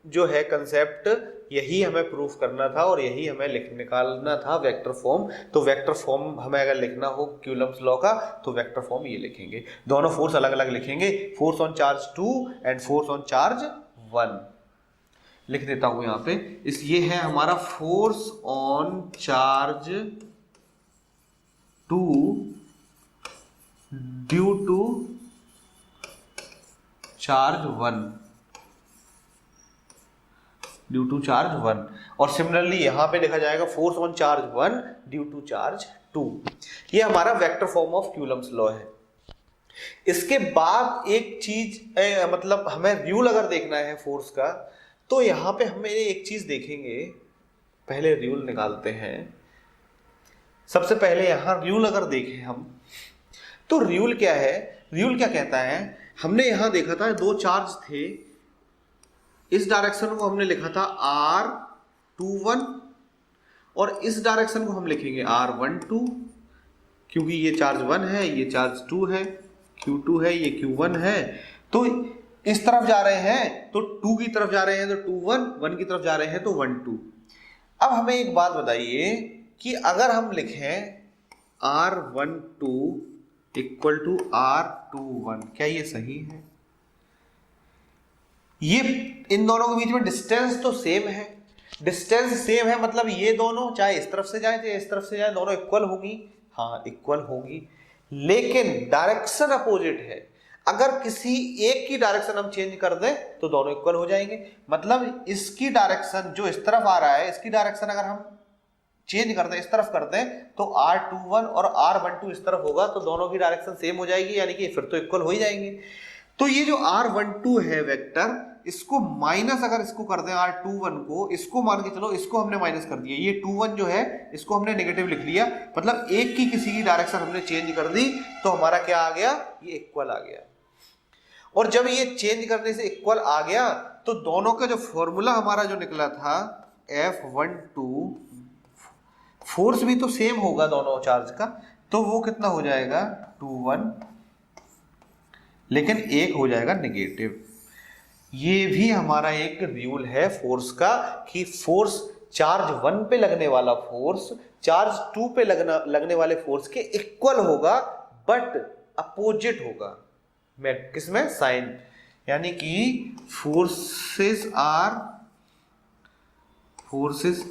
जो है कंसेप्ट, यही हमें प्रूफ करना था और यही हमें निकालना था वेक्टर फॉर्म। तो वेक्टर फॉर्म हमें अगर लिखना हो क्यूलम्स लॉ का तो वेक्टर फॉर्म ये लिखेंगे, दोनों फोर्स अलग अलग लिखेंगे, force on charge 2 and force on charge 1। लिख देता हूं यहां पे, इस ये है हमारा force on charge 2 due to charge 1, due to charge 1, और सिमिलरली यहां पे लिखा जाएगा force on charge 1 due to charge 2। ये हमारा vector form of Coulomb's law है। इसके बाद एक चीज मतलब हमें रूल अगर देखना है फोर्स का, तो यहां पे हमें एक चीज देखेंगे, पहले रूल निकालते हैं। सबसे पहले यहां रूल अगर देखें हम, तो रूल क्या है, रूल क्या कहता है, हमने यहां देखा था 2 चार्ज थे, इस डायरेक्शन को हमने लिखा था R21 और इस डायरेक्शन को हम लिखेंगे R12, क्योंकि ये चार्ज 1 है, ये चार्ज 2 है, Q2 है, ये Q1 है, तो इस तरफ जा रहे हैं तो 2 की तरफ जा रहे हैं तो 2 1, 1 की तरफ जा रहे हैं तो 1 2। अब हमें एक बात बताइए कि अगर हम लिखें R12 इक्वल टू R21, क्या ये सही है? ये इन दोनों के बीच में डिस्टेंस तो सेम है, डिस्टेंस सेम है, मतलब ये दोनों चाहे इस तरफ से जाए चाहे इस तरफ से जाए दोनों इक्वल होंगी, हाँ इक्वल होंगी, लेकिन डायरेक्शन अपोजिट है। अगर किसी एक की डायरेक्शन हम चेंज कर दें तो दोनों इक्वल हो जाएंगे। मतलब इसकी डायरेक्शन जो इस तरफ आ रहा है, इसकी डायरेक्शन अगर हम चेंज कर दें, इस तरफ कर दें, तो R21 और R12 इस तरफ होगा तो दोनों की डायरेक्शन सेम हो जाएगी, यानी कि फिर तो इक्वल हो ही जाएंगे। तो ये जो R12 है वेक्टर, इसको माइनस अगर इसको कर दें R21 को, इसको मान के चलो इसको हमने माइनस कर दिया, ये 21 जो है इसको हमने नेगेटिव लिख लिया, मतलब एक की किसी की डायरेक्शन हमने चेंज कर दी तो हमारा क्या आ गया, ये इक्वल आ गया। और जब ये चेंज करने से इक्वल आ गया तो दोनों का जो फॉर्मूला हमारा जो निकला था F12, फोर्स भी तो सेम होगा दोनों चार्ज का, तो वो कितना हो जाएगा 21, लेकिन एक हो जाएगा नेगेटिव। ये भी हमारा एक रूल है फोर्स का कि फोर्स चार्ज 1 पे लगने वाला फोर्स चार्ज 2 पे लगने वाले फोर्स के इक्वल होगा, बट अपोजिट होगा। मैं किसमें, साइन, यानी कि forces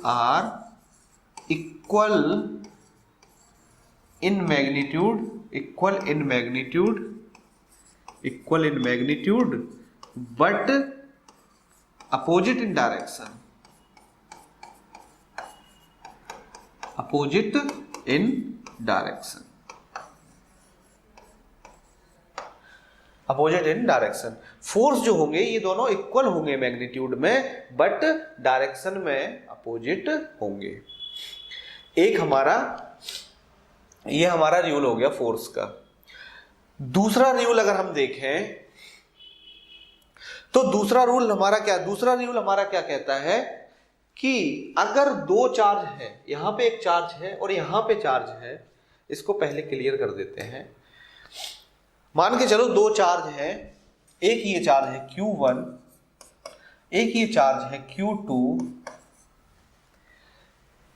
are equal in magnitude, equal in magnitude but opposite in direction, opposite in direction, opposite in direction. Force जो होंगे ये दोनों इक्वल होंगे मैग्नीट्यूड में, बट डायरेक्शन में अपोजिट होंगे। एक हमारा ये हमारा रूल हो गया फोर्स का। दूसरा रूल अगर हम देखें तो दूसरा रूल हमारा क्या कहता है कि अगर दो चार्ज है, यहां पे एक चार्ज है और यहां पे चार्ज है, इसको पहले क्लियर कर देते हैं। मान के चलो दो चार्ज है, एक ये चार्ज है Q1, एक ये चार्ज है Q2।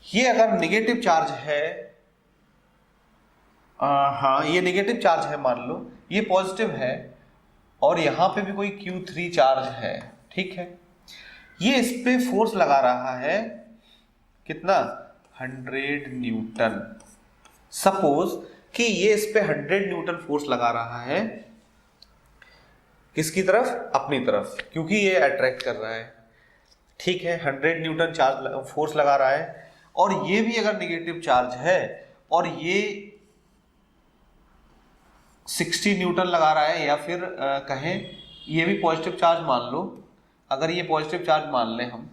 ये अगर नेगेटिव चार्ज है, हाँ ये नेगेटिव चार्ज है मान लो, ये पॉजिटिव है, और यहां पे भी कोई Q3 चार्ज है, ठीक है। ये इस पे फोर्स लगा रहा है कितना, 100 न्यूटन। सपोज कि ये इस पे 100 न्यूटन फोर्स लगा रहा है, किसकी तरफ, अपनी तरफ, क्योंकि ये अट्रैक्ट कर रहा है, ठीक है। 100 न्यूटन चार्ज फोर्स लगा रहा है, और ये भी अगर नेगेटिव चार्ज है और ये 60 न्यूटन लगा रहा है, या फिर कहें ये भी पॉजिटिव चार्ज मान लो, अगर ये पॉजिटिव चार्ज मान लें हम,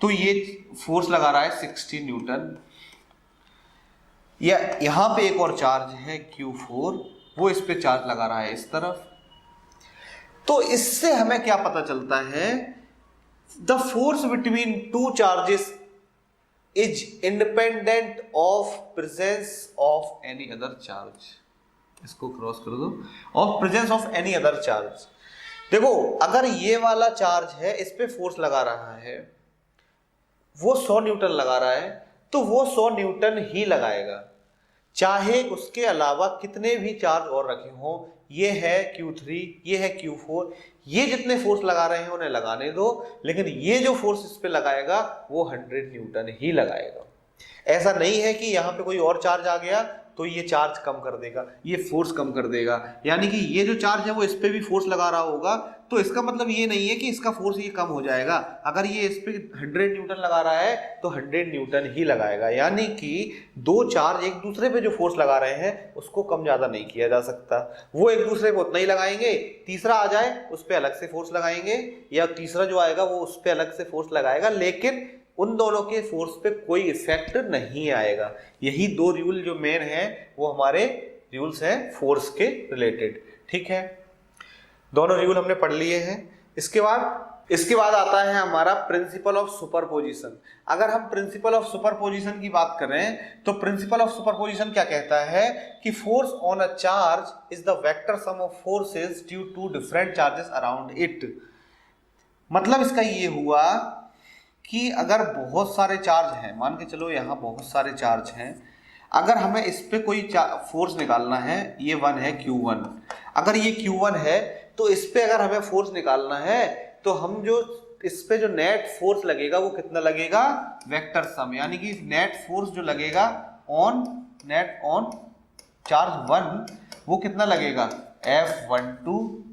तो ये फोर्स लगा रहा है 60 न्यूटन। या यहां पे एक और चार्ज है Q4, वो इस पे चार्ज लगा रहा है इस तरफ। तो इससे हमें क्या पता चलता है, the force between two charges is independent of presence of any other charge. इसको क्रॉस कर दो, of presence of any other charge. देखो अगर ये वाला चार्ज है, इस पे फोर्स लगा रहा है, वो 100 न्यूटन लगा रहा है, तो वो 100 न्यूटन ही लगाएगा, चाहे उसके अलावा कितने भी चार्ज और रखे हों। ये है Q3, ये है Q4, ये जितने फोर्स लगा रहे हैं उन्हें लगाने दो, लेकिन ये जो फोर्स इस पे लगाएगा वो 100 न्यूटन ही लगाएगा। ऐसा नहीं है कि यहाँ पे कोई और चार्ज आ गया तो ये चार्ज कम कर देगा, ये फोर्स कम कर देगा। यानी कि ये जो चार्ज है वो इस पे भी फोर्स लगा रहा होगा, तो इसका मतलब ये नहीं है कि इसका फोर्स ये कम हो जाएगा। अगर ये इस पे 100 न्यूटन लगा रहा है तो 100 न्यूटन ही लगाएगा। यानी कि दो चार्ज एक दूसरे पे जो फोर्स लगा रहे हैं उसको कम ज्यादा नहीं किया जा सकता। वो एक दूसरे पे उतना ही लगाएंगे, तीसरा आ जाए उस पर अलग से फोर्स लगाएंगे, या तीसरा जो आएगा वो उस पर अलग से फोर्स लगाएगा, लेकिन उन दोनों के फोर्स पे कोई इफेक्ट नहीं आएगा। यही दो रूल जो मेन है वो हमारे रूल्स हैं फोर्स के रिलेटेड, ठीक है। दोनों रूल हमने पढ़ लिए हैं। इसके बाद आता है हमारा प्रिंसिपल ऑफ सुपरपोजिशन। अगर हम प्रिंसिपल ऑफ सुपरपोजिशन की बात करें तो प्रिंसिपल ऑफ सुपरपोजिशन क्या कहता है कि force on a charge is the vector sum of forces due to different charges around it. मतलब इसका ये हुआ कि अगर बहुत सारे चार्ज हैं, मान के चलो यहाँ बहुत सारे चार्ज हैं, अगर हमें इस पे कोई फोर्स निकालना है, ये 1 है Q1, अगर ये Q1 है तो इस पे अगर हमें फोर्स निकालना है तो हम जो इस पे जो नेट फोर्स लगेगा वो कितना लगेगा, वेक्टर सम, यानी कि नेट फोर्स जो लगेगा नेट ऑन चार्ज 1 वो कितना लगेगा, F12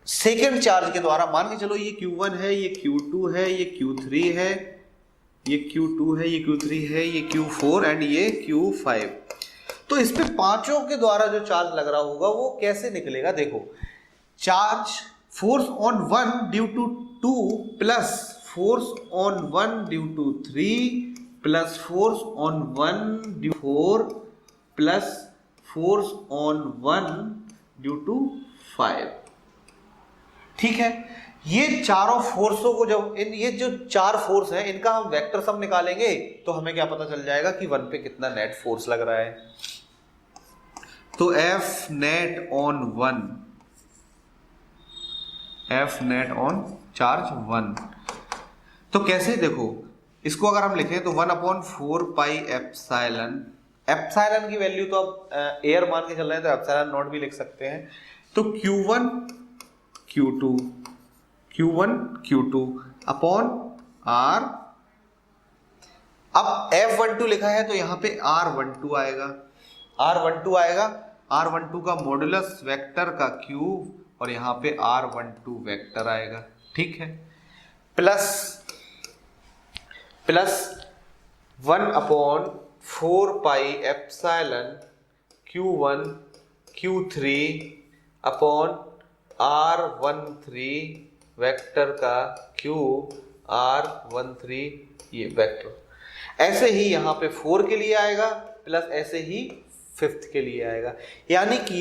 सेकेंड चार्ज के द्वारा। मान के चलो ये Q1 है, ये Q2 है, ये Q3 है, ये Q2 है, ये Q3 है, ये Q4 एंड ये Q5। तो इस पे पांचों के द्वारा जो चार्ज लग रहा होगा वो कैसे निकलेगा, देखो charge force on 1 due to 2 plus force on 1 due to 3 plus force on 1 due 4 plus force on 1 due to 5, ठीक है। ये चारों फोर्सों को जब ये जो चार फोर्स हैं इनका हम वेक्टर सम निकालेंगे तो हमें क्या पता चल जाएगा कि 1 पे कितना नेट फोर्स लग रहा है। तो F net on 1, F net on charge 1, तो कैसे, देखो इसको अगर हम लिखें तो 1/4 पाई एप्सिलॉन, एप्सिलॉन की वैल्यू तो अब एयर मान के चल रहे हैं तो एप्सिलॉन नॉट भी लिख सकते हैं। तो Q1 Q2 अपॉन R। अब F12 लिखा है तो यहाँ पे R12 आएगा, R12 आएगा, R12 का मॉडुलस वेक्टर का क्यूब और यहाँ पे R12 वेक्टर आएगा, ठीक है, plus 1/4 pi epsilon Q1 Q3 upon R13 vector का क्यूब R13 ये वेक्टर। ऐसे ही यहाँ पे 4 के लिए आएगा प्लस ऐसे ही 5th के लिए आएगा, यानी कि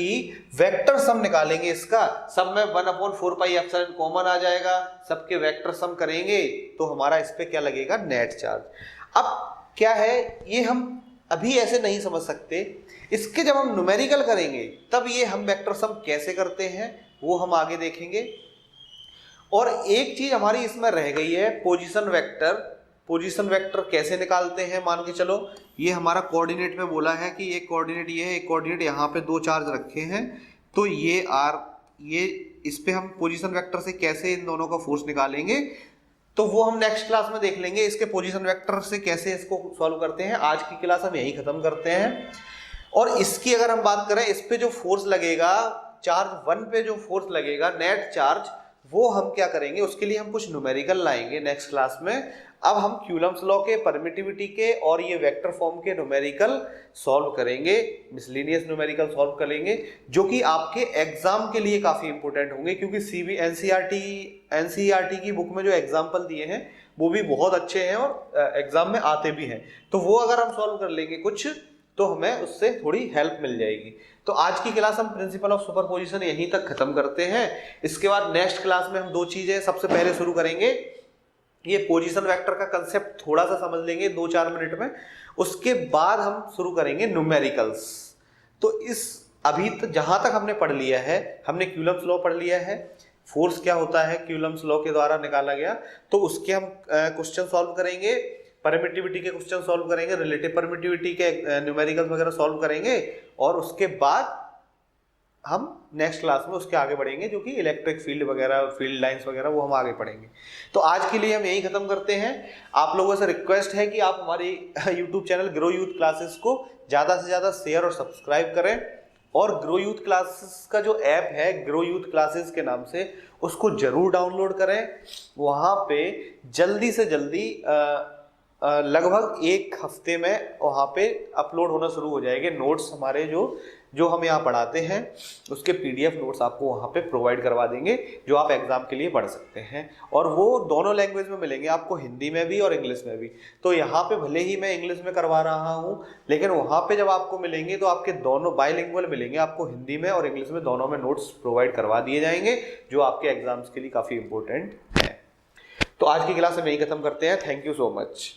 वेक्टर सम निकालेंगे इसका, सब में 1/4 पाई एप्सिलॉन कॉमन आ जाएगा, सबके वेक्टर सम करेंगे तो हमारा इस पे क्या लगेगा, नेट चार्ज। अब क्या है, ये हम अभी ऐसे नहीं समझ सकते, इसके जब हम न्यूमेरिकल करेंगे तब ये हम वेक्टर सम कैसे करते हैं वो हम आगे देखेंगे। और एक चीज हमारी इसमें रह गई है, पोजीशन वेक्टर। पोजीशन वेक्टर कैसे निकालते हैं, मान के चलो ये हमारा कोऑर्डिनेट में बोला है कि एक कोऑर्डिनेट ये है, एक कोऑर्डिनेट यहाँ पे 2 चार्ज रखे हैं, तो ये ये इस पे हम पोजीशन वेक्टर से कैसे इन दोनों का फोर्स निकालेंगे तो वो हम नेक्स्ट क्लास में देख लेंगे, इसके पोजीशन वेक्टर से कैसे इसको सॉल्व करते हैं। आज की क्लास हम यही खत्म करते हैं। और इसकी अगर हम बात करें, इस पे जो फोर्स लगेगा, चार्ज 1 पे जो फोर्स लगेगा नेट चार्ज, वो हम क्या करेंगे, उसके लिए हम कुछ न्यूमेरिकल लाएंगे नेक्स्ट क्लास में। अब हम क्यूलम्स लॉ के, परमिटिविटी के और ये वेक्टर फॉर्म के न्यूमेरिकल सॉल्व करेंगे, मिसलिनियस न्यूमेरिकल सॉल्व करेंगे, जो कि आपके एग्जाम के लिए काफी इंपॉर्टेंट होंगे, क्योंकि एनसीईआरटी की बुक में जो एग्जाम्पल दिए हैं वो भी बहुत अच्छे हैं और एग्जाम में आते भी हैं, तो वो अगर हम सॉल्व कर लेंगे कुछ तो हमें उससे थोड़ी हेल्प मिल जाएगी। तो आज की क्लास हम प्रिंसिपल ऑफ सुपरपोजिशन यहीं तक खत्म करते हैं। इसके बाद नेक्स्ट क्लास में हम 2 चीजें सबसे पहले शुरू करेंगे, ये पोजीशन वेक्टर का कंसेप्ट थोड़ा सा समझ लेंगे 2-4 मिनट में, उसके बाद हम शुरू करेंगे न्यूमेरिकल्स। तो इस अभी जहां तक हमने पढ़ लिया है, हमने क्यूलम्स लॉ पढ़ लिया है, फोर्स क्या होता है क्यूलम्स लॉ के द्वारा निकाला गया, तो उसके हम क्वेश्चन सॉल्व करेंगे, परमिटिविटी के क्वेश्चन सॉल्व करेंगे, रिलेटिव परमिटिविटी के न्यूमेरिकल्स वगैरह सॉल्व करेंगे, और उसके बाद हम नेक्स्ट क्लास में उसके आगे बढ़ेंगे, जो कि इलेक्ट्रिक फील्ड वगैरह, फील्ड लाइंस वगैरह, वो हम आगे पढ़ेंगे। तो आज के लिए हम यही खत्म करते हैं। आप लोगों से रिक्वेस्ट है कि आप हमारी YouTube channel grow youth classes को ज़्यादा से ज़्यादा शेयर और सब्सक्राइब करें, और ग्रो यूथ क्लासेस का जो ऐप है ग्रो यूथ क्लासेस के नाम से, उसको जरूर डाउनलोड करें। वहाँ पे जल्दी से जल्दी लगभग 1 हफ्ते में वहाँ पे अपलोड होना शुरू हो जाएंगे नोट्स हमारे, जो हम यहाँ पढ़ाते हैं उसके PDF नोट्स आपको वहाँ पे प्रोवाइड करवा देंगे, जो आप एग्जाम के लिए पढ़ सकते हैं, और वो दोनों लैंग्वेज में मिलेंगे आपको, हिंदी में भी और इंग्लिश में भी। तो यहाँ पे भले ही मैं इंग्लिश में करवा रहा हूँ, लेकिन वहाँ पे जब आपको मिलेंगे तो आपके दोनों बाइलिंगुअल मिलेंगे, आपको हिंदी में और इंग्लिश में दोनों में नोट्स प्रोवाइड करवा दिए जाएंगे, जो आपके एग्जाम्स के लिए काफ़ी इंपॉर्टेंट है। तो आज की क्लास हम यही खत्म करते हैं। Thank you so much.